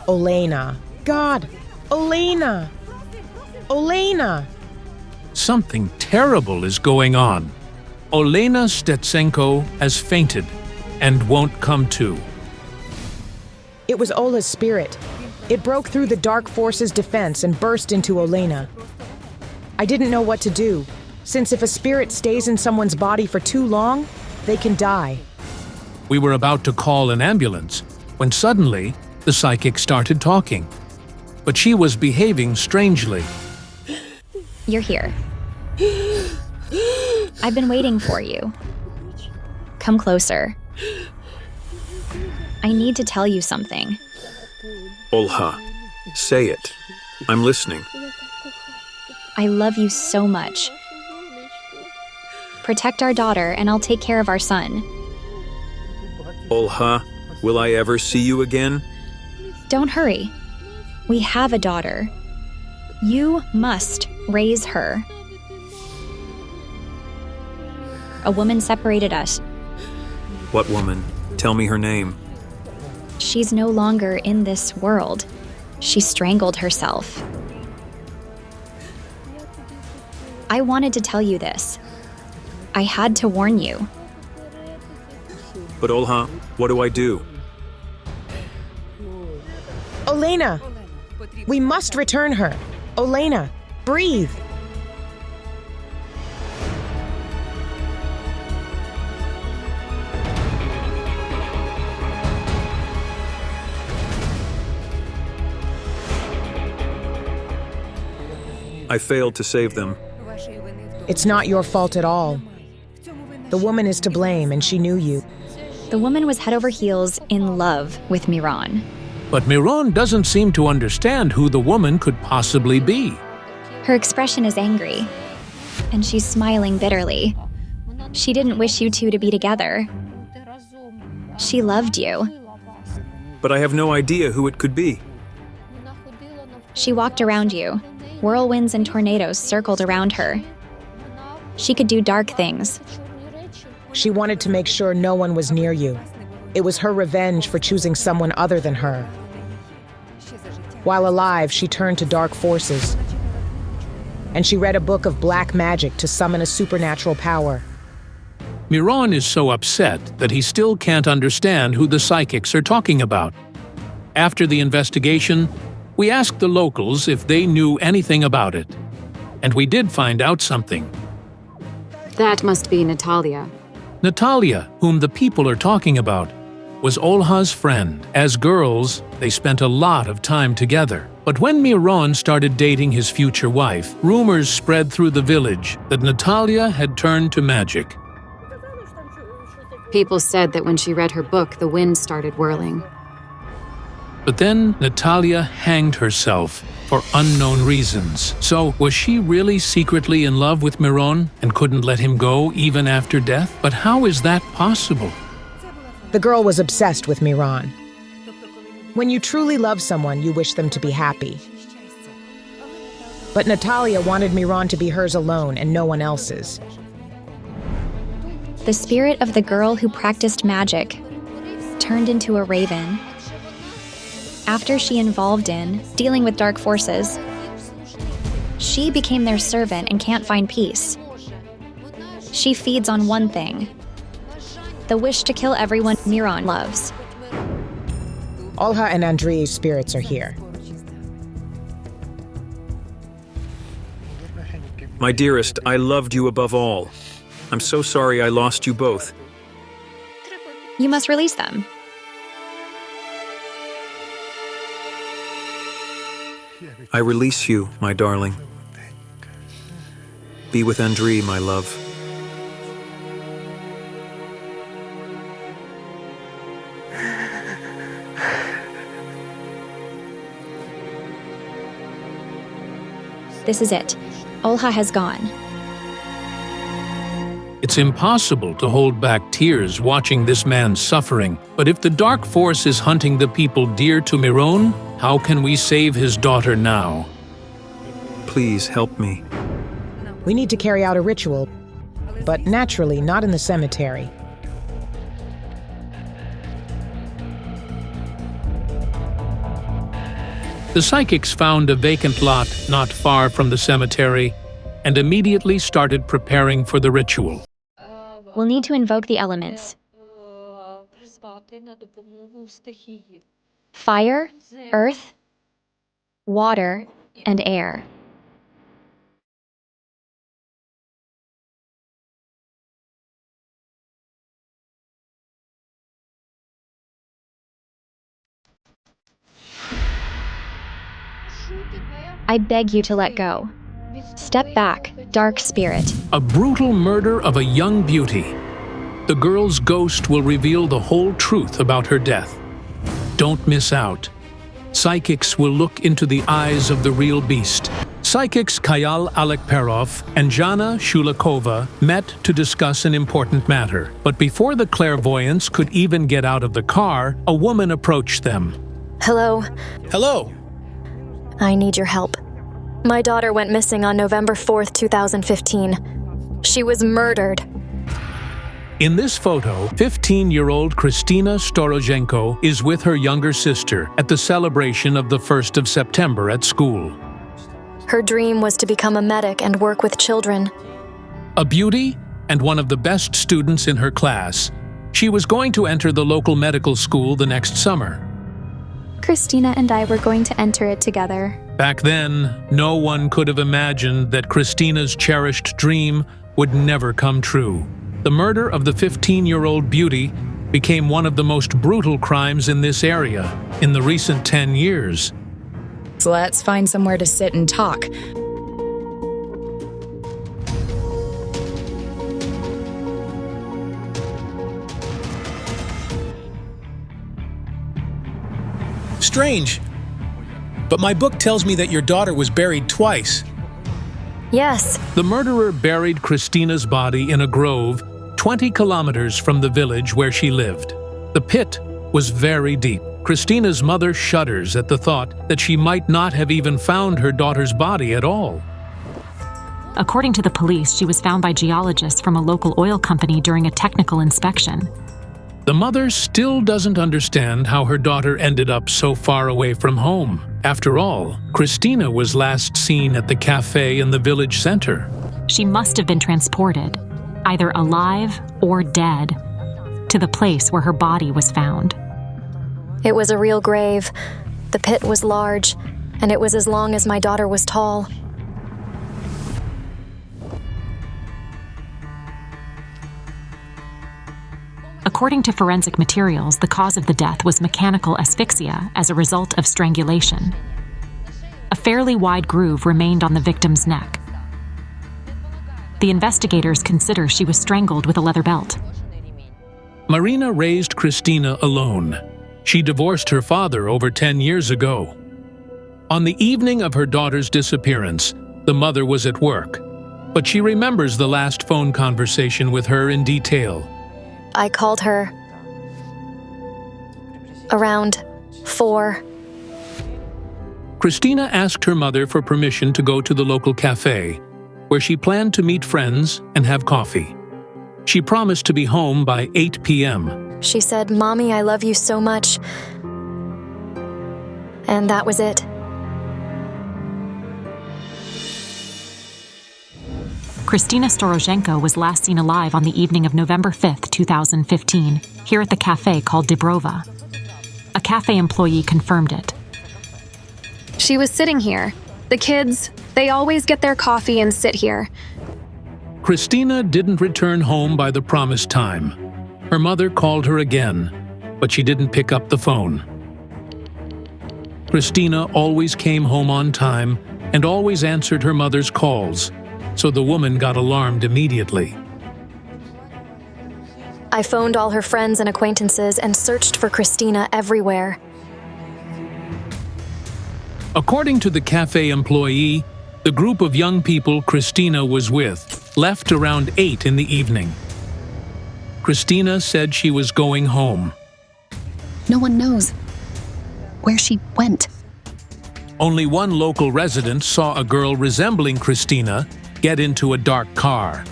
Speaker 3: Olena. God! Olena! Olena!
Speaker 1: Something terrible is going on. Olena Stetsenko has fainted and won't come to.
Speaker 3: It was Ola's spirit. It broke through the dark force's defense and burst into Olena. I didn't know what to do, since if a spirit stays in someone's body for too long, they can die.
Speaker 1: We were about to call an ambulance when suddenly the psychic started talking. But she was behaving strangely.
Speaker 12: You're here. I've been waiting for you. Come closer. I need to tell you something.
Speaker 8: Olha, say it. I'm listening.
Speaker 12: I love you so much. Protect our daughter, and I'll take care of our son.
Speaker 8: Olha, will I ever see you again?
Speaker 12: Don't hurry. We have a daughter. You must raise her. A woman separated us.
Speaker 8: What woman? Tell me her name.
Speaker 12: She's no longer in this world. She strangled herself. I wanted to tell you this. I had to warn you.
Speaker 8: But Olha, what do I do?
Speaker 3: Olena! We must return her. Olena, breathe.
Speaker 8: I failed to save them.
Speaker 3: It's not your fault at all. The woman is to blame, and she knew you.
Speaker 12: The woman was head over heels in love with Miron.
Speaker 1: But Miron doesn't seem to understand who the woman could possibly be.
Speaker 12: Her expression is angry, and she's smiling bitterly. She didn't wish you two to be together. She loved you.
Speaker 8: But I have no idea who it could be.
Speaker 12: She walked around you. Whirlwinds and tornadoes circled around her. She could do dark things.
Speaker 3: She wanted to make sure no one was near you. It was her revenge for choosing someone other than her. While alive, she turned to dark forces. And she read a book of black magic to summon a supernatural power.
Speaker 1: Miron is so upset that he still can't understand who the psychics are talking about. After the investigation, we asked the locals if they knew anything about it. And we did find out something.
Speaker 2: That must be Natalia.
Speaker 1: Natalia, whom the people are talking about, was Olha's friend. As girls, they spent a lot of time together. But when Miron started dating his future wife, rumors spread through the village that Natalia had turned to magic.
Speaker 2: People said that when she read her book, the wind started whirling.
Speaker 1: But then Natalia hanged herself for unknown reasons. So was she really secretly in love with Miron and couldn't let him go even after death? But how is that possible?
Speaker 3: The girl was obsessed with Miron. When you truly love someone, you wish them to be happy. But Natalia wanted Miron to be hers alone and no one else's.
Speaker 12: The spirit of the girl who practiced magic turned into a raven. After she involved in dealing with dark forces, she became their servant and can't find peace. She feeds on one thing: the wish to kill everyone Miron loves.
Speaker 3: Olha and Andrei's spirits are here.
Speaker 8: My dearest, I loved you above all. I'm so sorry I lost you both.
Speaker 12: You must release them.
Speaker 8: I release you, my darling. Be with Andrei, my love.
Speaker 12: This is it. Olha has gone.
Speaker 1: It's impossible to hold back tears watching this man suffering. But if the dark force is hunting the people dear to Miron, how can we save his daughter now?
Speaker 8: Please help me.
Speaker 3: We need to carry out a ritual, but naturally not in the cemetery.
Speaker 1: The psychics found a vacant lot not far from the cemetery and immediately started preparing for the ritual.
Speaker 12: We'll need to invoke the elements: fire, earth, water, and air. I beg you to let go. Step back, dark spirit.
Speaker 1: A brutal murder of a young beauty. The girl's ghost will reveal the whole truth about her death. Don't miss out. Psychics will look into the eyes of the real beast. Psychics Kayal Alekperov and Jana Shulakova met to discuss an important matter. But before the clairvoyants could even get out of the car, a woman approached them.
Speaker 14: Hello.
Speaker 1: Hello.
Speaker 14: I need your help. My daughter went missing on November 4th, 2015. She was murdered.
Speaker 1: In this photo, 15-year-old Kristina Storozhenko is with her younger sister at the celebration of the 1st of September at school.
Speaker 14: Her dream was to become a medic and work with children.
Speaker 1: A beauty and one of the best students in her class, she was going to enter the local medical school the next summer.
Speaker 15: Kristina and I were going to enter it together.
Speaker 1: Back then, no one could have imagined that Kristina's cherished dream would never come true. The murder of the 15-year-old beauty became one of the most brutal crimes in this area in the recent 10 years.
Speaker 16: So let's find somewhere to sit and talk.
Speaker 17: Strange. But my book tells me that your daughter was buried twice.
Speaker 14: Yes.
Speaker 1: The murderer buried Kristina's body in a grove 20 kilometers from the village where she lived. The pit was very deep. Kristina's mother shudders at the thought that she might not have even found her daughter's body at all.
Speaker 10: According to the police, she was found by geologists from a local oil company during a technical inspection.
Speaker 1: The mother still doesn't understand how her daughter ended up so far away from home. After all, Kristina was last seen at the cafe in the village center.
Speaker 10: She must have been transported, either alive or dead, to the place where her body was found.
Speaker 14: It was a real grave. The pit was large, and it was as long as my daughter was tall.
Speaker 10: According to forensic materials, the cause of the death was mechanical asphyxia as a result of strangulation. A fairly wide groove remained on the victim's neck. The investigators consider she was strangled with a leather belt.
Speaker 1: Marina raised Kristina alone. She divorced her father over 10 years ago. On the evening of her daughter's disappearance, the mother was at work, but she remembers the last phone conversation with her in detail.
Speaker 14: I called her around 4.
Speaker 1: Christina asked her mother for permission to go to the local cafe, where she planned to meet friends and have coffee. She promised to be home by 8 p.m.
Speaker 14: She said, "Mommy, I love you so much." And that was it.
Speaker 10: Kristina Storozhenko was last seen alive on the evening of November 5, 2015, here at the cafe called Dibrova. A cafe employee confirmed it.
Speaker 15: She was sitting here. The kids, they always get their coffee and sit here.
Speaker 1: Christina didn't return home by the promised time. Her mother called her again, but she didn't pick up the phone. Christina always came home on time and always answered her mother's calls, so the woman got alarmed immediately.
Speaker 14: I phoned all her friends and acquaintances and searched for Christina everywhere.
Speaker 1: According to the cafe employee, the group of young people Christina was with left around 8 in the evening. Christina said she was going home.
Speaker 15: No one knows where she went.
Speaker 1: Only one local resident saw a girl resembling Christina get into a dark car.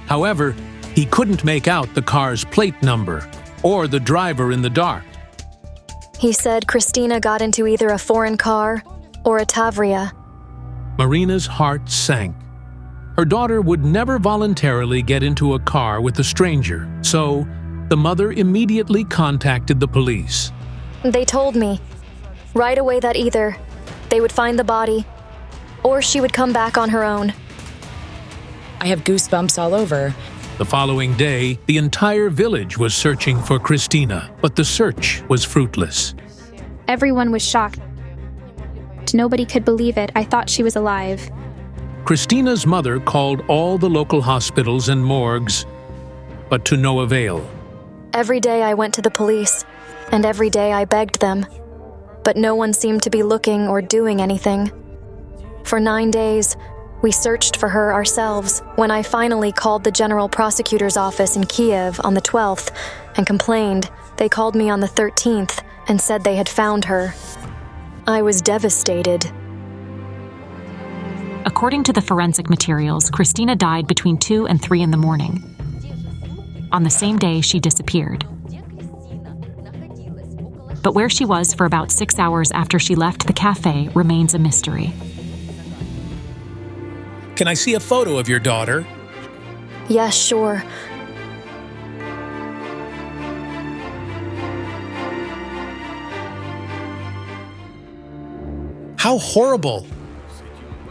Speaker 1: However, he couldn't make out the car's plate number or the driver in the dark.
Speaker 14: He said Christina got into either a foreign car or a Tavria.
Speaker 1: Marina's heart sank. Her daughter would never voluntarily get into a car with a stranger, so the mother immediately contacted the police.
Speaker 14: They told me right away that either they would find the body or she would come back on her own.
Speaker 16: I have goosebumps all over.
Speaker 1: The following day, the entire village was searching for Christina, but the search was fruitless.
Speaker 15: Everyone was shocked. Nobody could believe it. I thought she was alive.
Speaker 1: Christina's mother called all the local hospitals and morgues, but to no avail.
Speaker 14: Every day I went to the police, and every day I begged them, but no one seemed to be looking or doing anything. For 9 days, we searched for her ourselves. When I finally called the General Prosecutor's office in Kiev on the 12th and complained, they called me on the 13th and said they had found her. I was devastated.
Speaker 10: According to the forensic materials, Christina died between 2 and 3 in the morning. On the same day, she disappeared. But where she was for about 6 hours after she left the cafe remains a mystery.
Speaker 17: Can I see a photo of your daughter?
Speaker 14: Yes, sure.
Speaker 17: How horrible!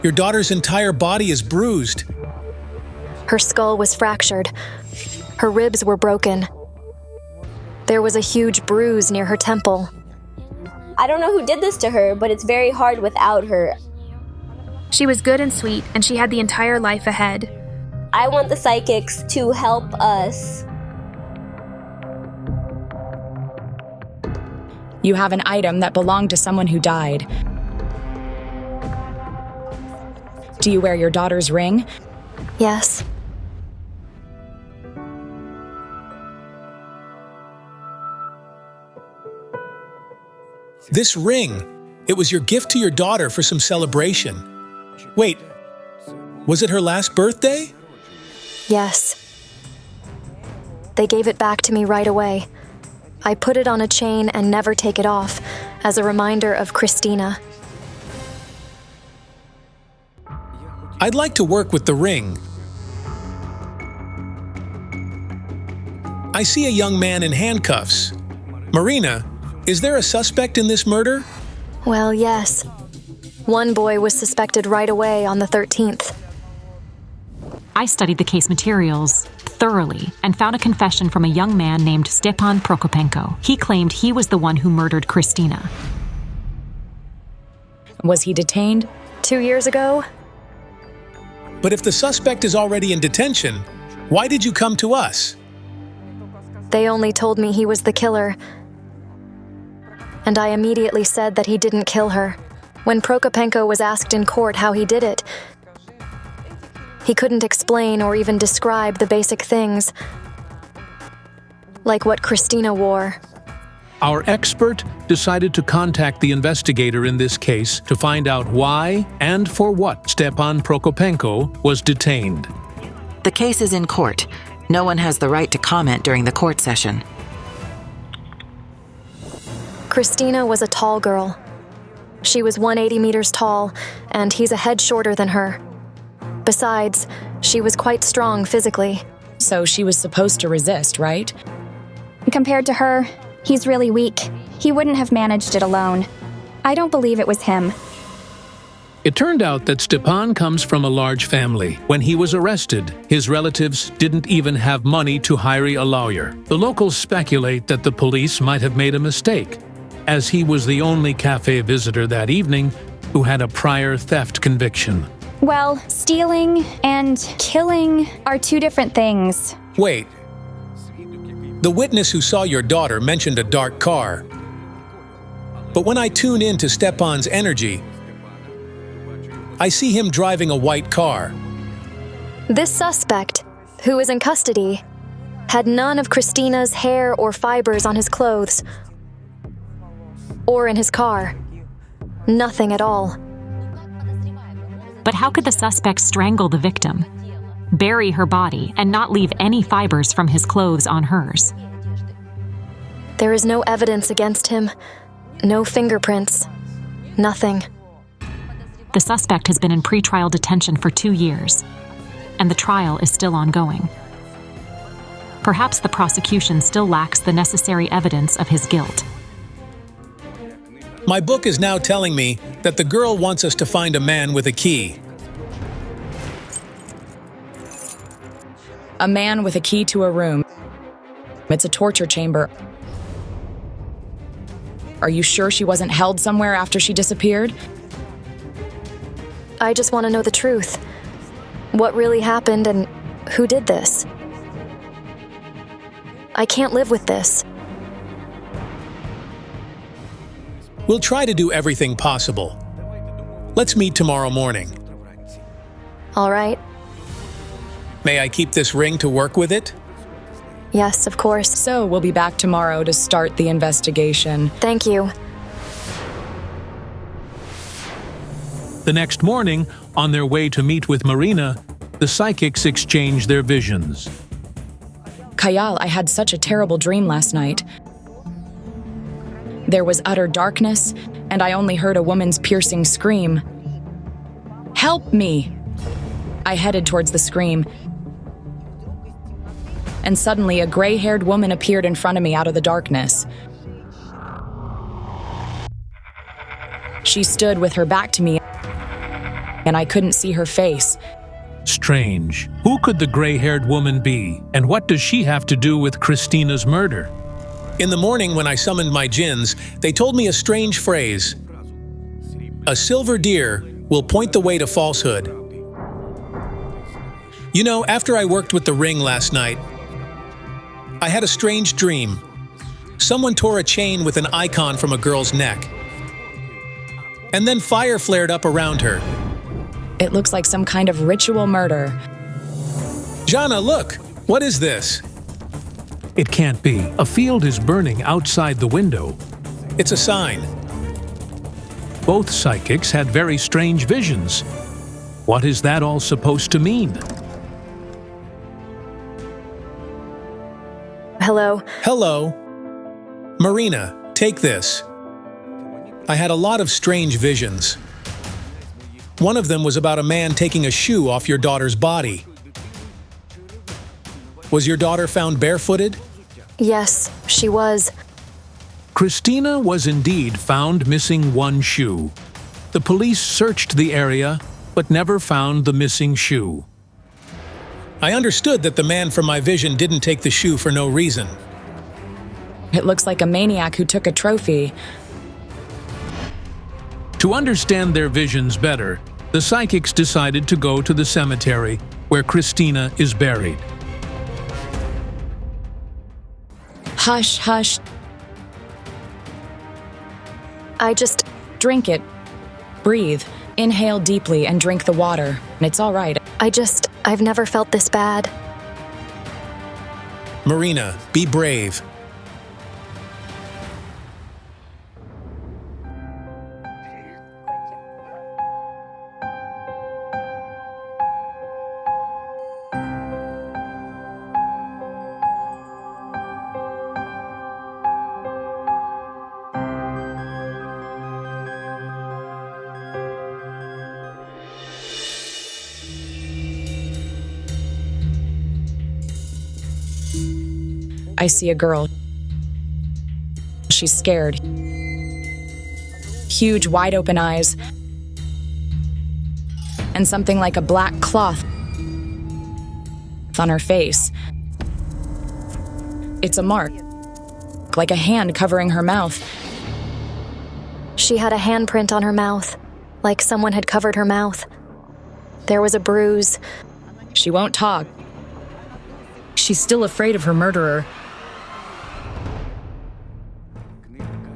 Speaker 17: Your daughter's entire body is bruised.
Speaker 14: Her skull was fractured. Her ribs were broken. There was a huge bruise near her temple.
Speaker 18: I don't know who did this to her, but it's very hard without her.
Speaker 15: She was good and sweet, and she had the entire life ahead.
Speaker 18: I want the psychics to help us.
Speaker 16: You have an item that belonged to someone who died. Do you wear your daughter's ring?
Speaker 14: Yes.
Speaker 17: This ring, it was your gift to your daughter for some celebration. Wait, was it her last birthday?
Speaker 14: Yes. They gave it back to me right away. I put it on a chain and never take it off, as a reminder of Christina.
Speaker 17: I'd like to work with the ring. I see a young man in handcuffs. Marina, is there a suspect in this murder?
Speaker 14: Well, yes. One boy was suspected right away on the 13th.
Speaker 10: I studied the case materials thoroughly and found a confession from a young man named Stepan Prokopenko. He claimed he was the one who murdered Christina.
Speaker 16: Was he detained?
Speaker 14: 2 years ago?
Speaker 17: But if the suspect is already in detention, why did you come to us?
Speaker 14: They only told me he was the killer. and I immediately said that he didn't kill her. When Prokopenko was asked in court how he did it, he couldn't explain or even describe the basic things, like what Christina wore.
Speaker 1: Our expert decided to contact the investigator in this case to find out why and for what Stepan Prokopenko was detained.
Speaker 19: The case is in court. No one has the right to comment during the court session.
Speaker 14: Christina was a tall girl. She was 180 meters tall, and he's a head shorter than her. Besides, she was quite strong physically.
Speaker 16: So she was supposed to resist, right?
Speaker 12: Compared to her, he's really weak. He wouldn't have managed it alone. I don't believe it was him.
Speaker 1: It turned out that Stepan comes from a large family. When he was arrested, his relatives didn't even have money to hire a lawyer. The locals speculate that the police might have made a mistake, as he was the only cafe visitor that evening who had a prior theft conviction.
Speaker 12: Well, stealing and killing are two different things.
Speaker 17: Wait. The witness who saw your daughter mentioned a dark car. But when I tune in to Stepan's energy, I see him driving a white car.
Speaker 14: This suspect, who is in custody, had none of Christina's hair or fibers on his clothes or in his car. Nothing at all.
Speaker 10: But how could the suspect strangle the victim, bury her body, and not leave any fibers from his clothes on hers?
Speaker 14: There is no evidence against him. No fingerprints. Nothing.
Speaker 10: The suspect has been in pretrial detention for 2 years, and the trial is still ongoing. Perhaps the prosecution still lacks the necessary evidence of his guilt.
Speaker 17: My book is now telling me that the girl wants us to find a man with a key.
Speaker 16: A man with a key to a room. It's a torture chamber. Are you sure she wasn't held somewhere after she disappeared?
Speaker 14: I just want to know the truth. What really happened and who did this? I can't live with this.
Speaker 17: We'll try to do everything possible. Let's meet tomorrow morning.
Speaker 14: All right.
Speaker 17: May I keep this ring to work with it?
Speaker 14: Yes, of course.
Speaker 16: So we'll be back tomorrow to start the investigation.
Speaker 14: Thank you.
Speaker 1: The next morning, on their way to meet with Marina, the psychics exchange their visions.
Speaker 16: Kayal, I had such a terrible dream last night. There was utter darkness, and I only heard a woman's piercing scream. Help me! I headed towards the scream, and suddenly a gray-haired woman appeared in front of me out of the darkness. She stood with her back to me, and I couldn't see her face.
Speaker 1: Strange. Who could the gray-haired woman be, and what does she have to do with Christina's murder?
Speaker 17: In the morning when I summoned my jinns, they told me a strange phrase. A silver deer will point the way to falsehood. You know, after I worked with the ring last night, I had a strange dream. Someone tore a chain with an icon from a girl's neck. And then fire flared up around her.
Speaker 16: It looks like some kind of ritual murder.
Speaker 17: Jana, look! What is this?
Speaker 1: It can't be. A field is burning outside the window.
Speaker 17: It's a sign.
Speaker 1: Both psychics had very strange visions. What is that all supposed to mean?
Speaker 14: Hello?
Speaker 17: Hello. Marina, take this. I had a lot of strange visions. One of them was about a man taking a shoe off your daughter's body. Was your daughter found barefooted?
Speaker 14: Yes, she was.
Speaker 1: Christina was indeed found missing one shoe. The police searched the area, but never found the missing shoe.
Speaker 17: I understood that the man from my vision didn't take the shoe for no reason.
Speaker 16: It looks like a maniac who took a trophy.
Speaker 1: To understand their visions better, the psychics decided to go to the cemetery where Christina is buried.
Speaker 16: Hush, hush.
Speaker 15: I just...
Speaker 16: Drink it. Breathe. Inhale deeply and drink the water. It's all right.
Speaker 14: I've never felt this bad.
Speaker 17: Marina, be brave.
Speaker 16: I see a girl. She's scared. Huge, wide-open eyes. And something like a black cloth on her face. It's a mark, like a hand covering her mouth.
Speaker 14: She had a handprint on her mouth, like someone had covered her mouth. There was a bruise.
Speaker 16: She won't talk. She's still afraid of her murderer.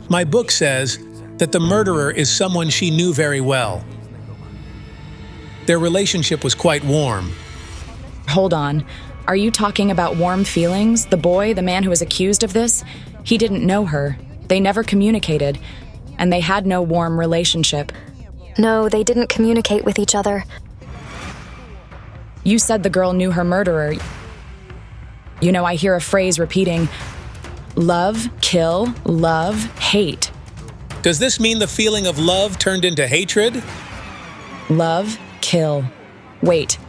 Speaker 17: My book says that the murderer is someone she knew very well. Their relationship was quite warm.
Speaker 16: Hold on. Are you talking about warm feelings? The boy, the man who was accused of this, he didn't know her. They never communicated, and they had no warm relationship.
Speaker 14: No, they didn't communicate with each other.
Speaker 16: You said the girl knew her murderer. You know, I hear a phrase repeating, love, kill, love, hate.
Speaker 17: Does this mean the feeling of love turned into hatred?
Speaker 16: Love, kill. Wait.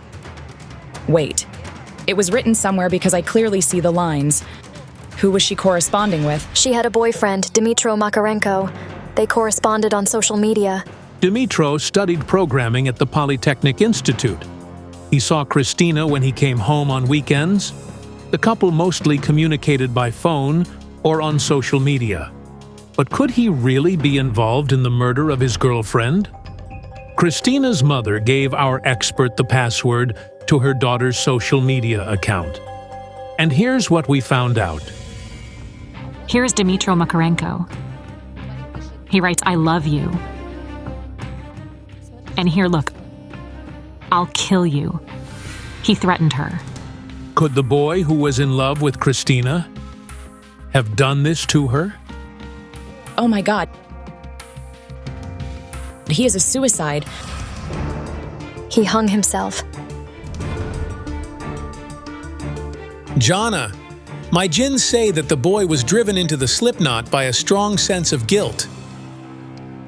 Speaker 16: It was written somewhere because I clearly see the lines. Who was she corresponding with?
Speaker 14: She had a boyfriend, Dmytro Makarenko. They corresponded on social media.
Speaker 1: Dmytro studied programming at the Polytechnic Institute. He saw Christina when he came home on weekends. The couple mostly communicated by phone or on social media. But could he really be involved in the murder of his girlfriend? Christina's mother gave our expert the password to her daughter's social media account. And here's what we found out.
Speaker 10: Here's Dmytro Makarenko. He writes, I love you. And here, look, I'll kill you. He threatened her.
Speaker 1: Could the boy who was in love with Christina have done this to her?
Speaker 16: Oh my God. He is a suicide.
Speaker 14: He hung himself.
Speaker 17: Jana, my djinns say that the boy was driven into the slipknot by a strong sense of guilt.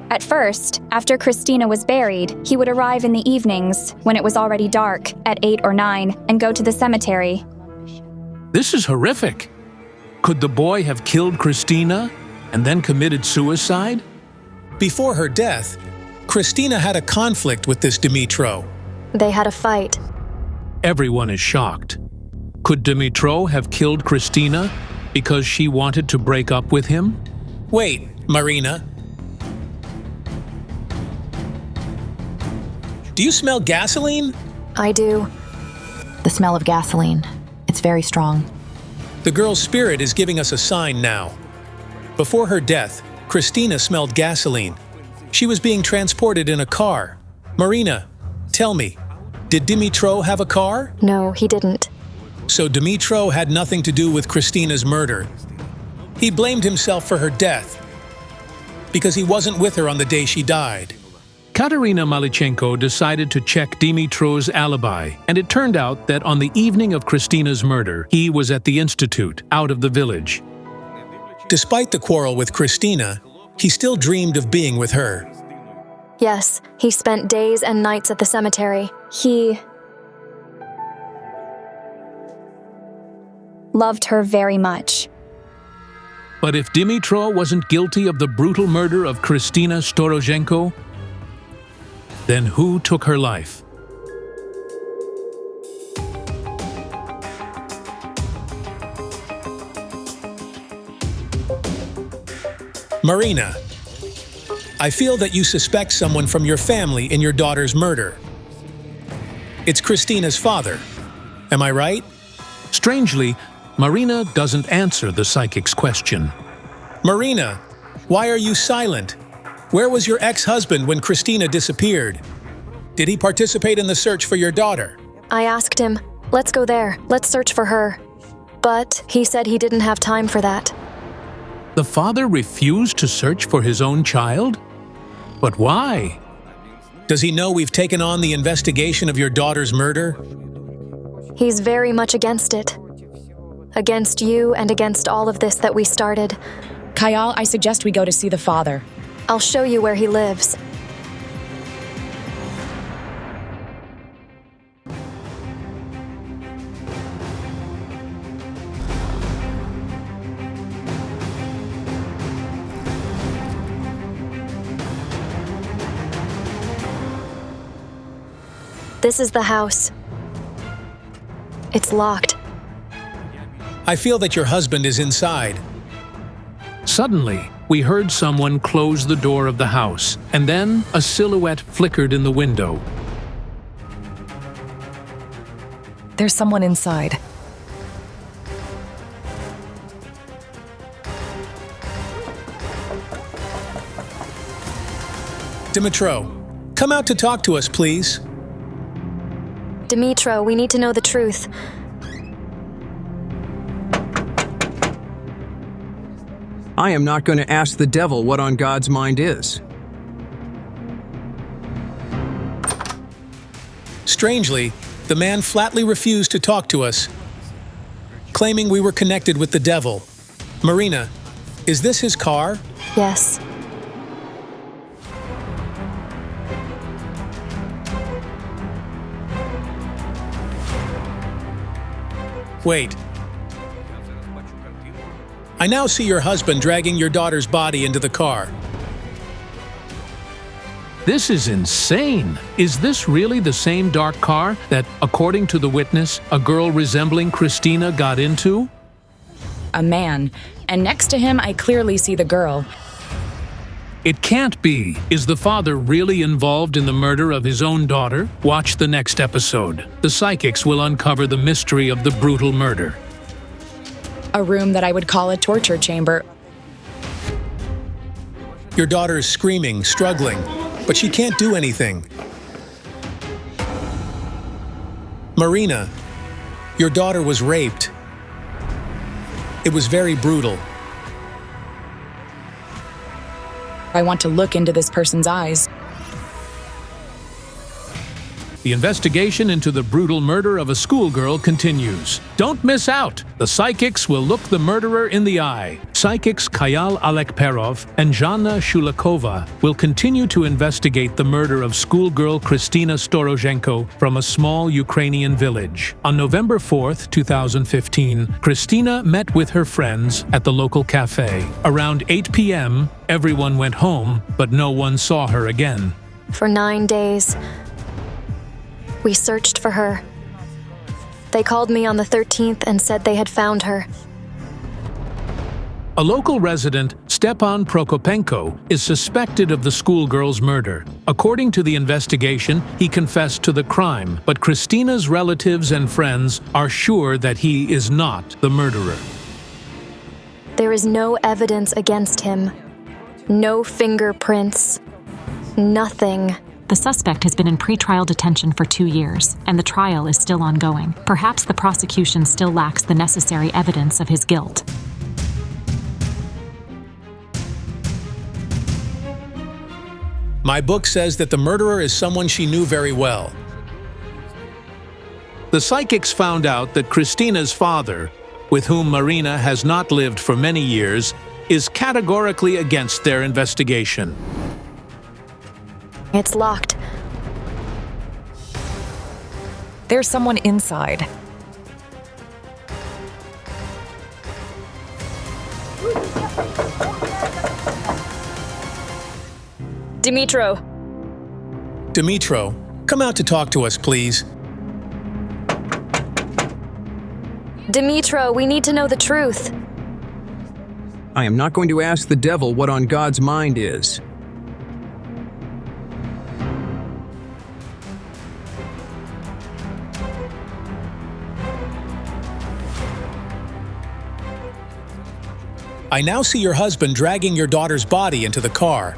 Speaker 20: At first, after Christina was buried, he would arrive in the evenings, when it was already dark, at 8 or 9, and go to the cemetery.
Speaker 1: This is horrific. Could the boy have killed Christina and then committed suicide?
Speaker 17: Before her death, Christina had a conflict with this Dmytro.
Speaker 14: They had a fight.
Speaker 1: Everyone is shocked. Could Dmytro have killed Christina because she wanted to break up with him?
Speaker 17: Wait, Marina. Do you smell gasoline?
Speaker 14: I do.
Speaker 21: The smell of gasoline. It's very strong.
Speaker 17: The girl's spirit is giving us a sign now. Before her death, Christina smelled gasoline. She was being transported in a car. Marina, tell me, did Dmytro have a car?
Speaker 14: No, he didn't.
Speaker 17: So Dmytro had nothing to do with Christina's murder. He blamed himself for her death because he wasn't with her on the day she died.
Speaker 1: Katerina Malichenko decided to check Dmytro's alibi, and it turned out that on the evening of Christina's murder, he was at the institute, out of the village.
Speaker 17: Despite the quarrel with Christina, he still dreamed of being with her.
Speaker 14: Yes, he spent days and nights at the cemetery. He
Speaker 20: loved her very much.
Speaker 1: But if Dmytro wasn't guilty of the brutal murder of Christina Storozhenko, then who took her life?
Speaker 17: Marina, I feel that you suspect someone from your family in your daughter's murder. It's Christina's father. Am I right?
Speaker 1: Strangely, Marina doesn't answer the psychic's question.
Speaker 17: Marina, why are you silent? Where was your ex-husband when Christina disappeared? Did he participate in the search for your daughter?
Speaker 14: I asked him, let's go there, let's search for her. But he said he didn't have time for that.
Speaker 1: The father refused to search for his own child? But why?
Speaker 17: Does he know we've taken on the investigation of your daughter's murder?
Speaker 14: He's very much against it. Against you and against all of this that we started.
Speaker 16: Kayal, I suggest we go to see the father.
Speaker 14: I'll show you where he lives. This is the house. It's locked.
Speaker 17: I feel that your husband is inside.
Speaker 1: Suddenly, we heard someone close the door of the house, and then a silhouette flickered in the window.
Speaker 9: There's someone inside.
Speaker 17: Dimitro, come out to talk to us, please.
Speaker 14: Dimitro, we need to know the truth.
Speaker 22: I am not going to ask the devil what on God's mind is.
Speaker 17: Strangely, the man flatly refused to talk to us, claiming we were connected with the devil. Marina, is this his car?
Speaker 14: Yes.
Speaker 17: Wait. I now see your husband dragging your daughter's body into the car.
Speaker 1: This is insane. Is this really the same dark car that, according to the witness, a girl resembling Christina got into?
Speaker 16: A man. And next to him, I clearly see the girl.
Speaker 1: It can't be. Is the father really involved in the murder of his own daughter? Watch the next episode. The psychics will uncover the mystery of the brutal murder.
Speaker 16: A room that I would call a torture chamber.
Speaker 17: Your daughter is screaming, struggling, but she can't do anything. Marina, your daughter was raped. It was very brutal.
Speaker 16: I want to look into this person's eyes.
Speaker 1: The investigation into the brutal murder of a schoolgirl continues. Don't miss out! The psychics will look the murderer in the eye. Psychics Kayal Alekperov and Zhanna Shulakova will continue to investigate the murder of schoolgirl Kristina Storozhenko from a small Ukrainian village. On November 4th, 2015, Kristina met with her friends at the local cafe. Around 8 p.m., everyone went home, but no one saw her again.
Speaker 14: For 9 days, we searched for her. They called me on the 13th and said they had found her.
Speaker 1: A local resident, Stepan Prokopenko, is suspected of the schoolgirl's murder. According to the investigation, he confessed to the crime, but Christina's relatives and friends are sure that he is not the murderer.
Speaker 14: There is no evidence against him. No fingerprints. Nothing.
Speaker 10: The suspect has been in pretrial detention for 2 years, and the trial is still ongoing. Perhaps the prosecution still lacks the necessary evidence of his guilt.
Speaker 17: My book says that the murderer is someone she knew very well.
Speaker 1: The psychics found out that Christina's father, with whom Marina has not lived for many years, is categorically against their investigation.
Speaker 14: It's locked.
Speaker 9: There's someone inside.
Speaker 14: Dimitro.
Speaker 17: Dimitro, come out to talk to us, please.
Speaker 14: Dimitro, we need to know the truth.
Speaker 22: I am not going to ask the devil what on God's mind is.
Speaker 17: I now see your husband dragging your daughter's body into the car.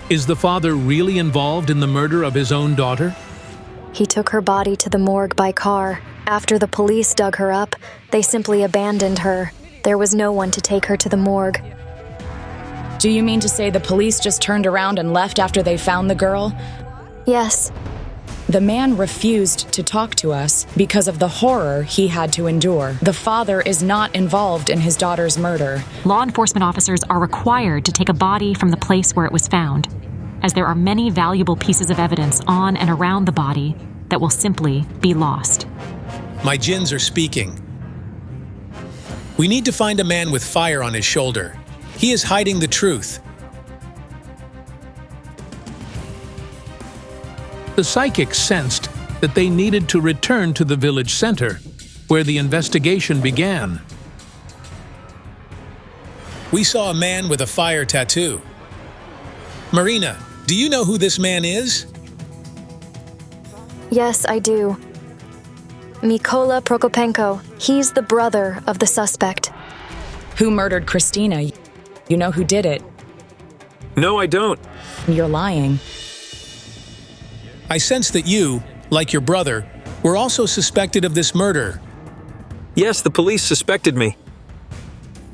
Speaker 1: Is the father really involved in the murder of his own daughter?
Speaker 14: He took her body to the morgue by car. After the police dug her up, they simply abandoned her. There was no one to take her to the morgue.
Speaker 16: Do you mean to say the police just turned around and left after they found the girl?
Speaker 14: Yes.
Speaker 16: The man refused to talk to us because of the horror he had to endure. The father is not involved in his daughter's murder.
Speaker 10: Law enforcement officers are required to take a body from the place where it was found, as there are many valuable pieces of evidence on and around the body that will simply be lost.
Speaker 17: My jinns are speaking. We need to find a man with fire on his shoulder. He is hiding the truth.
Speaker 1: The psychics sensed that they needed to return to the village center, where the investigation began.
Speaker 17: We saw a man with a fire tattoo. Marina, do you know who this man is?
Speaker 14: Yes, I do. Mykola Prokopenko. He's the brother of the suspect.
Speaker 16: Who murdered Christina? You know who did it.
Speaker 8: No, I don't.
Speaker 16: You're lying.
Speaker 17: I sense that you, like your brother, were also suspected of this murder.
Speaker 8: Yes, the police suspected me.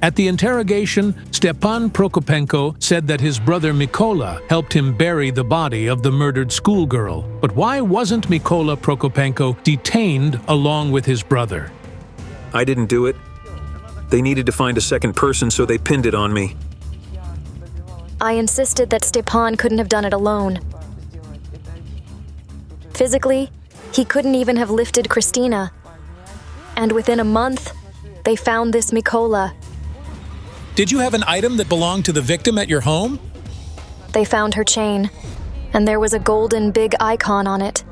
Speaker 1: At the interrogation, Stepan Prokopenko said that his brother Mykola helped him bury the body of the murdered schoolgirl. But why wasn't Mykola Prokopenko detained along with his brother?
Speaker 8: I didn't do it. They needed to find a second person, so they pinned it on me.
Speaker 14: I insisted that Stepan couldn't have done it alone. Physically, he couldn't even have lifted Christina. And within a month, they found this Mykola.
Speaker 17: Did you have an item that belonged to the victim at your home?
Speaker 14: They found her chain, and there was a golden big icon on it.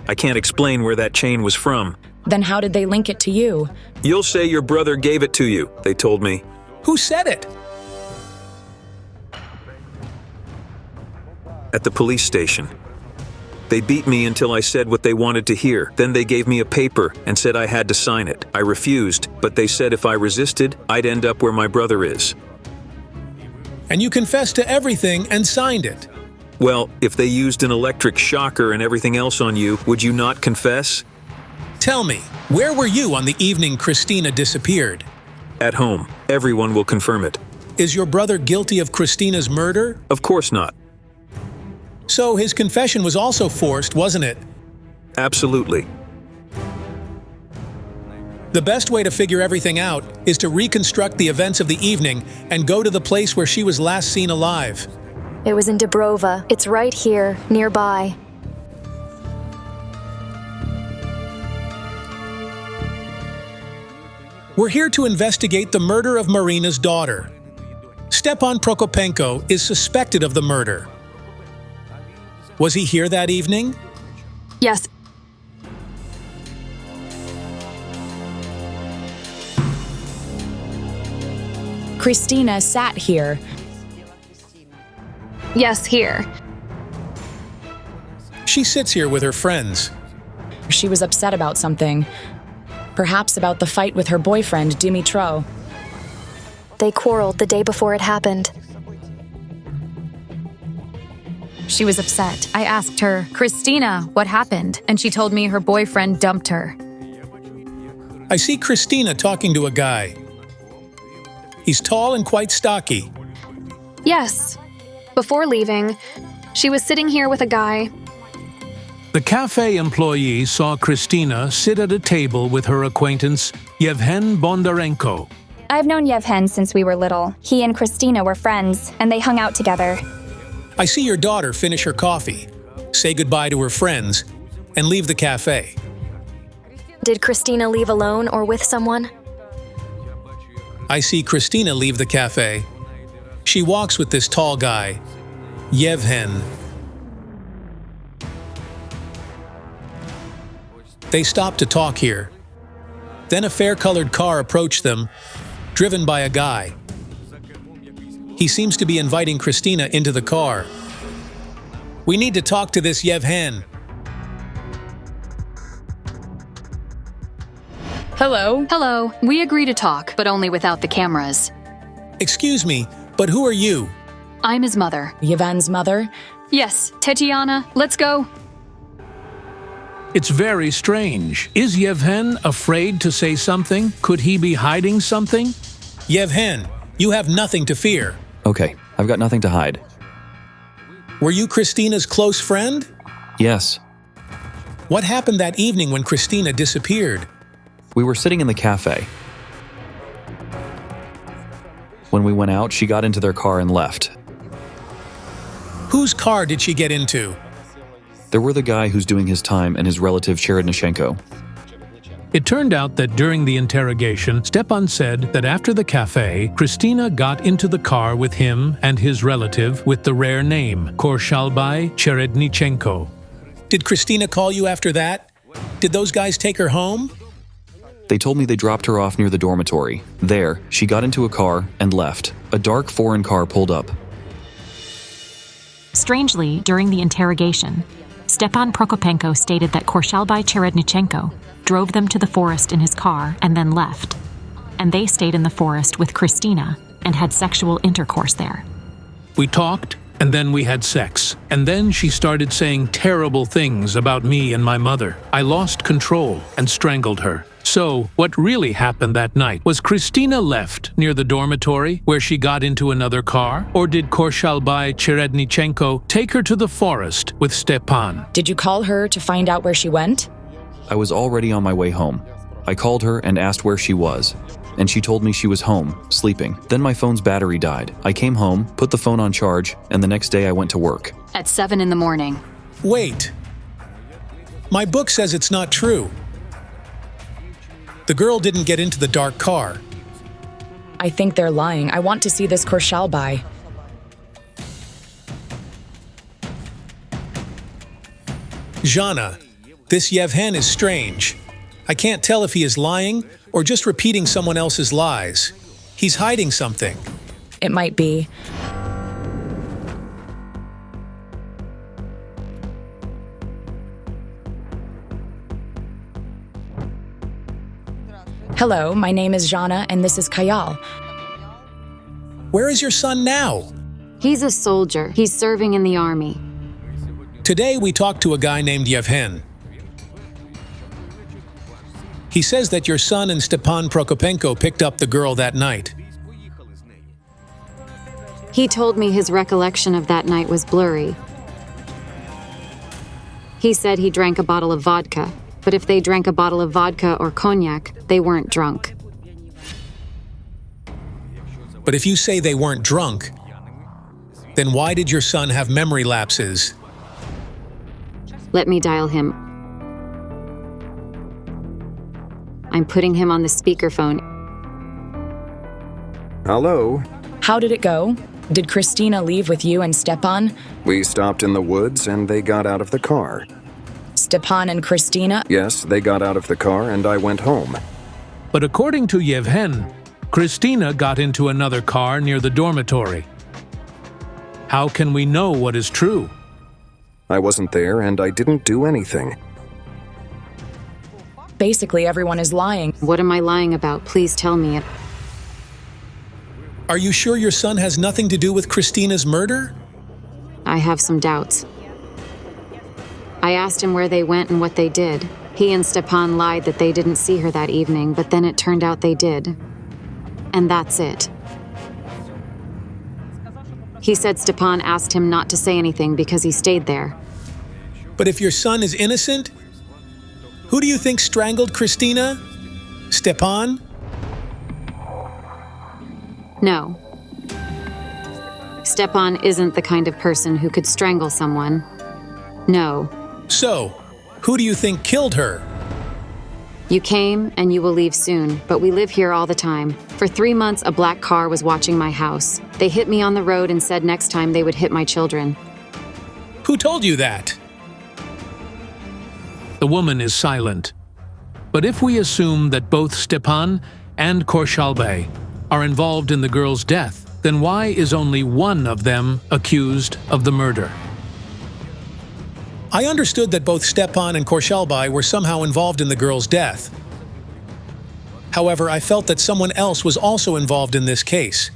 Speaker 8: I can't explain where that chain was from.
Speaker 16: Then how did they link it to you?
Speaker 8: You'll say your brother gave it to you, they told me.
Speaker 17: Who said it?
Speaker 8: At the police station. They beat me until I said what they wanted to hear. Then they gave me a paper and said I had to sign it. I refused, but they said if I resisted, I'd end up where my brother is.
Speaker 17: And you confessed to everything and signed it.
Speaker 8: Well, if they used an electric shocker and everything else on you, would you not confess?
Speaker 17: Tell me, where were you on the evening Christina disappeared?
Speaker 8: At home. Everyone will confirm it.
Speaker 17: Is your brother guilty of Christina's murder?
Speaker 8: Of course not.
Speaker 17: So his confession was also forced, wasn't it?
Speaker 8: Absolutely.
Speaker 17: The best way to figure everything out is to reconstruct the events of the evening and go to the place where she was last seen alive.
Speaker 14: It was in Dubrova. It's right here, nearby.
Speaker 17: We're here to investigate the murder of Marina's daughter. Stepan Prokopenko is suspected of the murder. Was he here that evening?
Speaker 15: Yes.
Speaker 16: Christina sat here.
Speaker 15: Yes, here.
Speaker 17: She sits here with her friends.
Speaker 16: She was upset about something. Perhaps about the fight with her boyfriend, Dimitro.
Speaker 14: They quarreled the day before it happened.
Speaker 2: She was upset. I asked her, Christina, what happened? And she told me her boyfriend dumped her.
Speaker 17: I see Christina talking to a guy. He's tall and quite stocky.
Speaker 15: Yes. Before leaving, she was sitting here with a guy.
Speaker 1: The cafe employee saw Christina sit at a table with her acquaintance, Yevhen Bondarenko.
Speaker 20: I've known Yevhen since we were little. He and Christina were friends, and they hung out together.
Speaker 17: I see your daughter finish her coffee, say goodbye to her friends, and leave the cafe.
Speaker 14: Did Christina leave alone or with someone?
Speaker 17: I see Christina leave the cafe. She walks with this tall guy, Yevhen. They stop to talk here. Then a fair-colored car approached them, driven by a guy. He seems to be inviting Christina into the car. We need to talk to this Yevhen.
Speaker 16: Hello.
Speaker 2: Hello. We agree to talk, but only without the cameras.
Speaker 17: Excuse me, but who are you?
Speaker 2: I'm his mother.
Speaker 16: Yevhen's mother?
Speaker 2: Yes, Tetiana, let's go.
Speaker 1: It's very strange. Is Yevhen afraid to say something? Could he be hiding something?
Speaker 17: Yevhen, you have nothing to fear.
Speaker 4: Okay, I've got nothing to hide.
Speaker 17: Were you Christina's close friend?
Speaker 4: Yes.
Speaker 17: What happened that evening when Christina disappeared?
Speaker 4: We were sitting in the cafe. When we went out, she got into their car and left.
Speaker 17: Whose car did she get into?
Speaker 4: There were the guy who's doing his time and his relative Cherednichenko.
Speaker 1: It turned out that during the interrogation, Stepan said that after the cafe, Christina got into the car with him and his relative with the rare name, Korshalbai Cherednichenko.
Speaker 17: Did Christina call you after that? Did those guys take her home?
Speaker 4: They told me they dropped her off near the dormitory. There, she got into a car and left. A dark foreign car pulled up.
Speaker 10: Strangely, during the interrogation, Stepan Prokopenko stated that Korshalbai Cherednichenko drove them to the forest in his car and then left. And they stayed in the forest with Christina and had sexual intercourse there.
Speaker 1: We talked, and then we had sex. And then she started saying terrible things about me and my mother. I lost control and strangled her. So, what really happened that night? Was Christina left near the dormitory where she got into another car? Or did Korshalbai Cherednichenko take her to the forest with Stepan?
Speaker 16: Did you call her to find out where she went?
Speaker 4: I was already on my way home. I called her and asked where she was, and she told me she was home, sleeping. Then my phone's battery died. I came home, put the phone on charge, and the next day I went to work.
Speaker 2: At 7 in the morning.
Speaker 17: Wait. My book says it's not true. The girl didn't get into the dark car.
Speaker 16: I think they're lying. I want to see this Korshalbai.
Speaker 17: Jana, this Yevhen is strange. I can't tell if he is lying or just repeating someone else's lies. He's hiding something.
Speaker 16: It might be. Hello, my name is Jana, and this is Kayal.
Speaker 17: Where is your son now?
Speaker 2: He's a soldier. He's serving in the army.
Speaker 17: Today we talked to a guy named Yevhen. He says that your son and Stepan Prokopenko picked up the girl that night.
Speaker 2: He told me his recollection of that night was blurry. He said he drank a bottle of vodka, but if they drank a bottle of vodka or cognac, they weren't drunk.
Speaker 17: But if you say they weren't drunk, then why did your son have memory lapses?
Speaker 2: Let me dial him. I'm putting him on the speakerphone.
Speaker 5: Hello.
Speaker 16: How did it go? Did Christina leave with you and Stepan?
Speaker 5: We stopped in the woods and they got out of the car.
Speaker 16: Stepan and Christina?
Speaker 5: Yes, they got out of the car and I went home.
Speaker 1: But according to Yevhen, Christina got into another car near the dormitory. How can we know what is true?
Speaker 5: I wasn't there and I didn't do anything.
Speaker 16: Basically, everyone is lying.
Speaker 2: What am I lying about? Please tell me it.
Speaker 17: Are you sure your son has nothing to do with Christina's murder?
Speaker 2: I have some doubts. I asked him where they went and what they did. He and Stepan lied that they didn't see her that evening, but then it turned out they did. And that's it. He said Stepan asked him not to say anything because he stayed there.
Speaker 17: But if your son is innocent, who do you think strangled Christina? Stepan?
Speaker 2: No. Stepan isn't the kind of person who could strangle someone. No.
Speaker 17: So, who do you think killed her?
Speaker 2: You came and you will leave soon, but we live here all the time. For 3 months, a black car was watching my house. They hit me on the road and said next time they would hit my children.
Speaker 17: Who told you that?
Speaker 1: The woman is silent. But if we assume that both Stepan and Korshalbai are involved in the girl's death, then why is only one of them accused of the murder?
Speaker 17: I understood that both Stepan and Korshalbai were somehow involved in the girl's death. However, I felt that someone else was also involved in this case.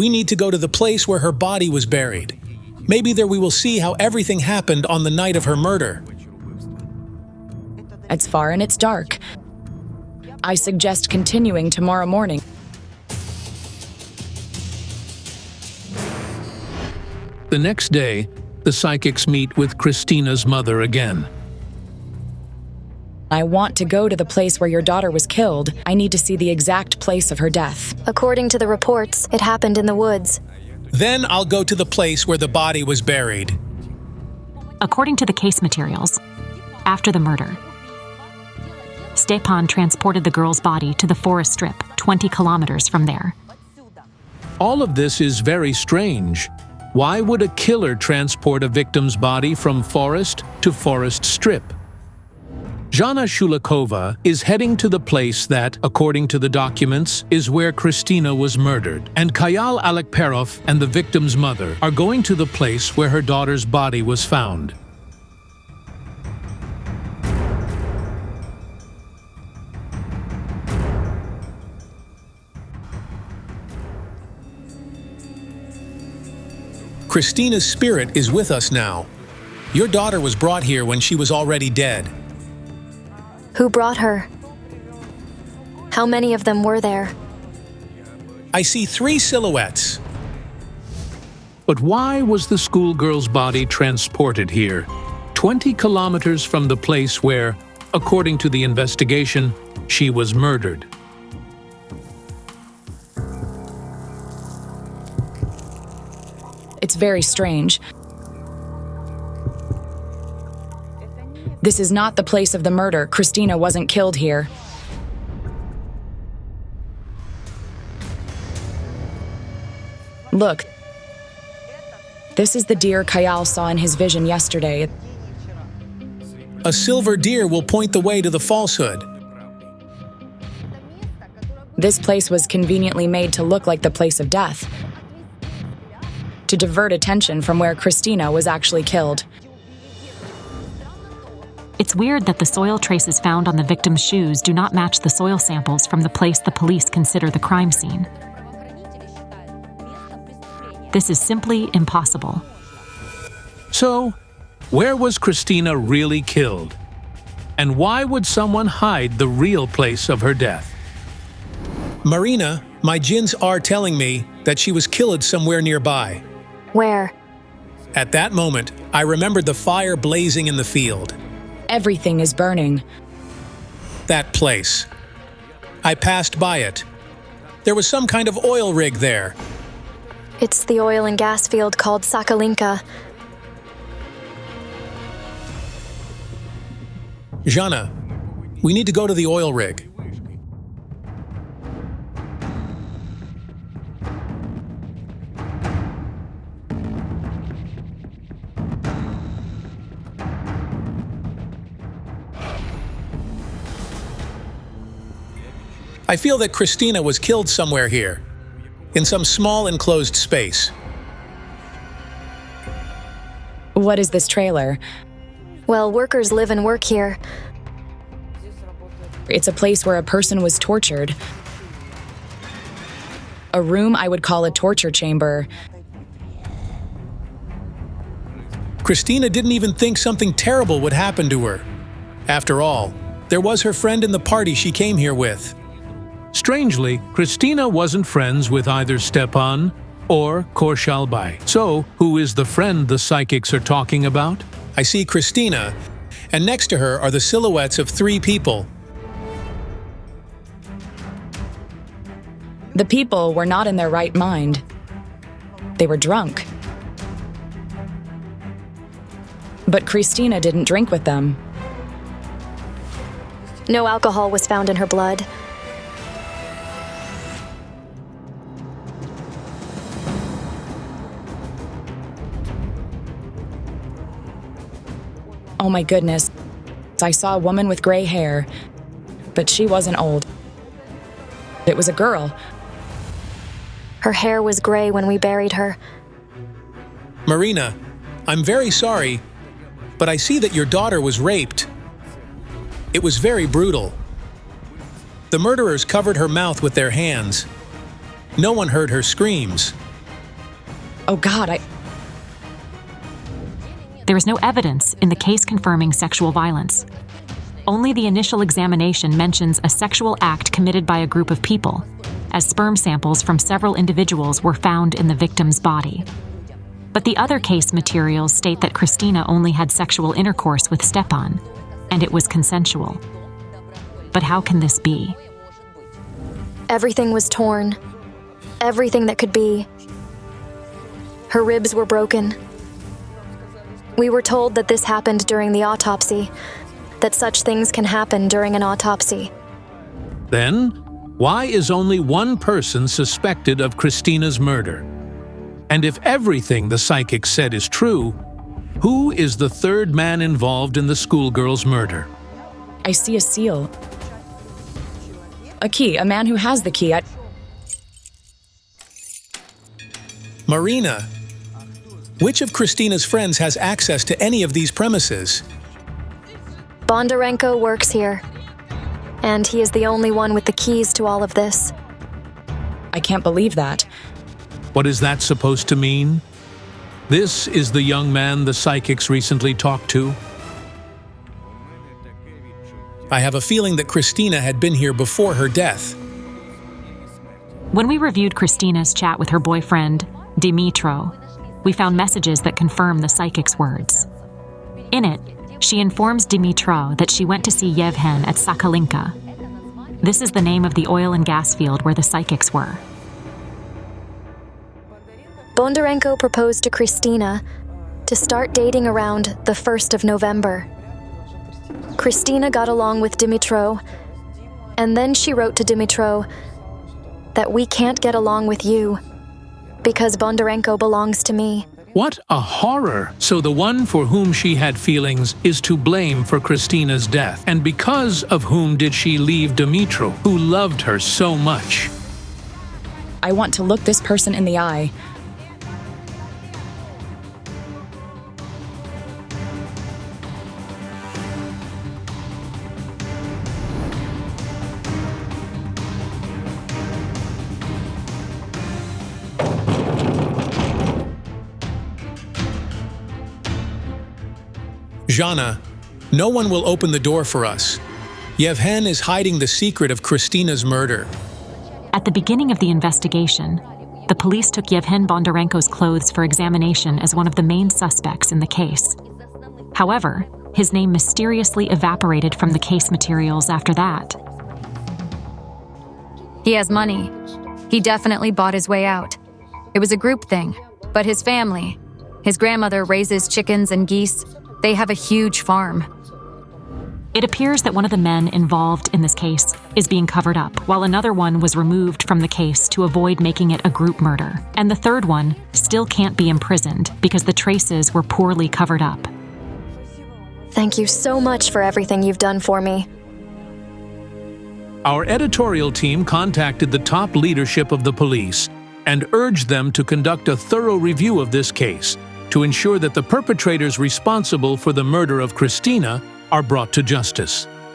Speaker 17: We need to go to the place where her body was buried. Maybe there we will see how everything happened on the night of her murder.
Speaker 16: It's far and it's dark. I suggest continuing tomorrow morning.
Speaker 1: The next day, the psychics meet with Christina's mother again.
Speaker 16: I want to go to the place where your daughter was killed. I need to see the exact place of her death.
Speaker 14: According to the reports, it happened in the woods.
Speaker 17: Then I'll go to the place where the body was buried.
Speaker 10: According to the case materials, after the murder, Stepan transported the girl's body to the forest strip 20 kilometers from there.
Speaker 1: All of this is very strange. Why would a killer transport a victim's body from forest to forest strip? Jana Shulikova is heading to the place that, according to the documents, is where Christina was murdered, and Kayal Alekperov and the victim's mother are going to the place where her daughter's body was found.
Speaker 17: Christina's spirit is with us now. Your daughter was brought here when she was already dead.
Speaker 14: Who brought her? How many of them were there?
Speaker 17: I see 3 silhouettes.
Speaker 1: But why was the schoolgirl's body transported here, 20 kilometers from the place where, according to the investigation, she was murdered?
Speaker 16: It's very strange. This is not the place of the murder. Christina wasn't killed here. Look. This is the deer Kayal saw in his vision yesterday.
Speaker 17: A silver deer will point the way to the falsehood.
Speaker 16: This place was conveniently made to look like the place of death, to divert attention from where Christina was actually killed.
Speaker 10: It's weird that the soil traces found on the victim's shoes do not match the soil samples from the place the police consider the crime scene. This is simply impossible.
Speaker 1: So, where was Christina really killed? And why would someone hide the real place of her death?
Speaker 17: Marina, my jinns are telling me that she was killed somewhere nearby.
Speaker 14: Where?
Speaker 17: At that moment, I remembered the fire blazing in the field.
Speaker 16: Everything is burning.
Speaker 17: That place. I passed by it. There was some kind of oil rig there.
Speaker 14: It's the oil and gas field called Sakalinka.
Speaker 17: Jana, we need to go to the oil rig. I feel that Christina was killed somewhere here, in some small enclosed space.
Speaker 16: What is this trailer?
Speaker 14: Well, workers live and work here.
Speaker 16: It's a place where a person was tortured. A room I would call a torture chamber.
Speaker 17: Christina didn't even think something terrible would happen to her. After all, there was her friend in the party she came here with.
Speaker 1: Strangely, Christina wasn't friends with either Stepan or Korshalbai. So, who is the friend the psychics are talking about?
Speaker 17: I see Christina, and next to her are the silhouettes of 3 people.
Speaker 16: The people were not in their right mind. They were drunk. But Christina didn't drink with them.
Speaker 14: No alcohol was found in her blood.
Speaker 16: Oh my goodness. I saw a woman with gray hair, but she wasn't old. It was a girl.
Speaker 14: Her hair was gray when we buried her.
Speaker 17: Marina, I'm very sorry, but I see that your daughter was raped. It was very brutal. The murderers covered her mouth with their hands. No one heard her screams.
Speaker 16: Oh God,
Speaker 10: There is no evidence in the case confirming sexual violence. Only the initial examination mentions a sexual act committed by a group of people, as sperm samples from several individuals were found in the victim's body. But the other case materials state that Christina only had sexual intercourse with Stepan, and it was consensual. But how can this be?
Speaker 14: Everything was torn. Everything that could be. Her ribs were broken. We were told that this happened during the autopsy, that such things can happen during an autopsy.
Speaker 1: Then, why is only one person suspected of Christina's murder? And if everything the psychic said is true, who is the third man involved in the schoolgirl's murder?
Speaker 16: I see a seal. A key, a man who has the key.
Speaker 17: Marina, which of Christina's friends has access to any of these premises?
Speaker 14: Bondarenko works here, and he is the only one with the keys to all of this.
Speaker 16: I can't believe that.
Speaker 1: What is that supposed to mean? This is the young man the psychics recently talked to?
Speaker 17: I have a feeling that Christina had been here before her death.
Speaker 10: When we reviewed Christina's chat with her boyfriend, Dimitro, we found messages that confirm the psychic's words. In it, she informs Dimitro that she went to see Yevhen at Sakhalinka. This is the name of the oil and gas field where the psychics were.
Speaker 14: Bondarenko proposed to Christina to start dating around the 1st of November. Christina got along with Dimitro, and then she wrote to Dimitro that we can't get along with you because Bondarenko belongs to me.
Speaker 1: What a horror! So the one for whom she had feelings is to blame for Christina's death. And because of whom did she leave Dimitro, who loved her so much?
Speaker 16: I want to look this person in the eye.
Speaker 17: Jana, no one will open the door for us. Yevhen is hiding the secret of Christina's murder.
Speaker 10: At the beginning of the investigation, the police took Yevhen Bondarenko's clothes for examination as one of the main suspects in the case. However, his name mysteriously evaporated from the case materials after that.
Speaker 2: He has money. He definitely bought his way out. It was a group thing, but his family, his grandmother raises chickens and geese. They have a huge farm.
Speaker 10: It appears that one of the men involved in this case is being covered up, while another one was removed from the case to avoid making it a group murder. And the third one still can't be imprisoned because the traces were poorly covered up.
Speaker 14: Thank you so much for everything you've done for me.
Speaker 1: Our editorial team contacted the top leadership of the police and urged them to conduct a thorough review of this case to ensure that the perpetrators responsible for the murder of Christina are brought to justice.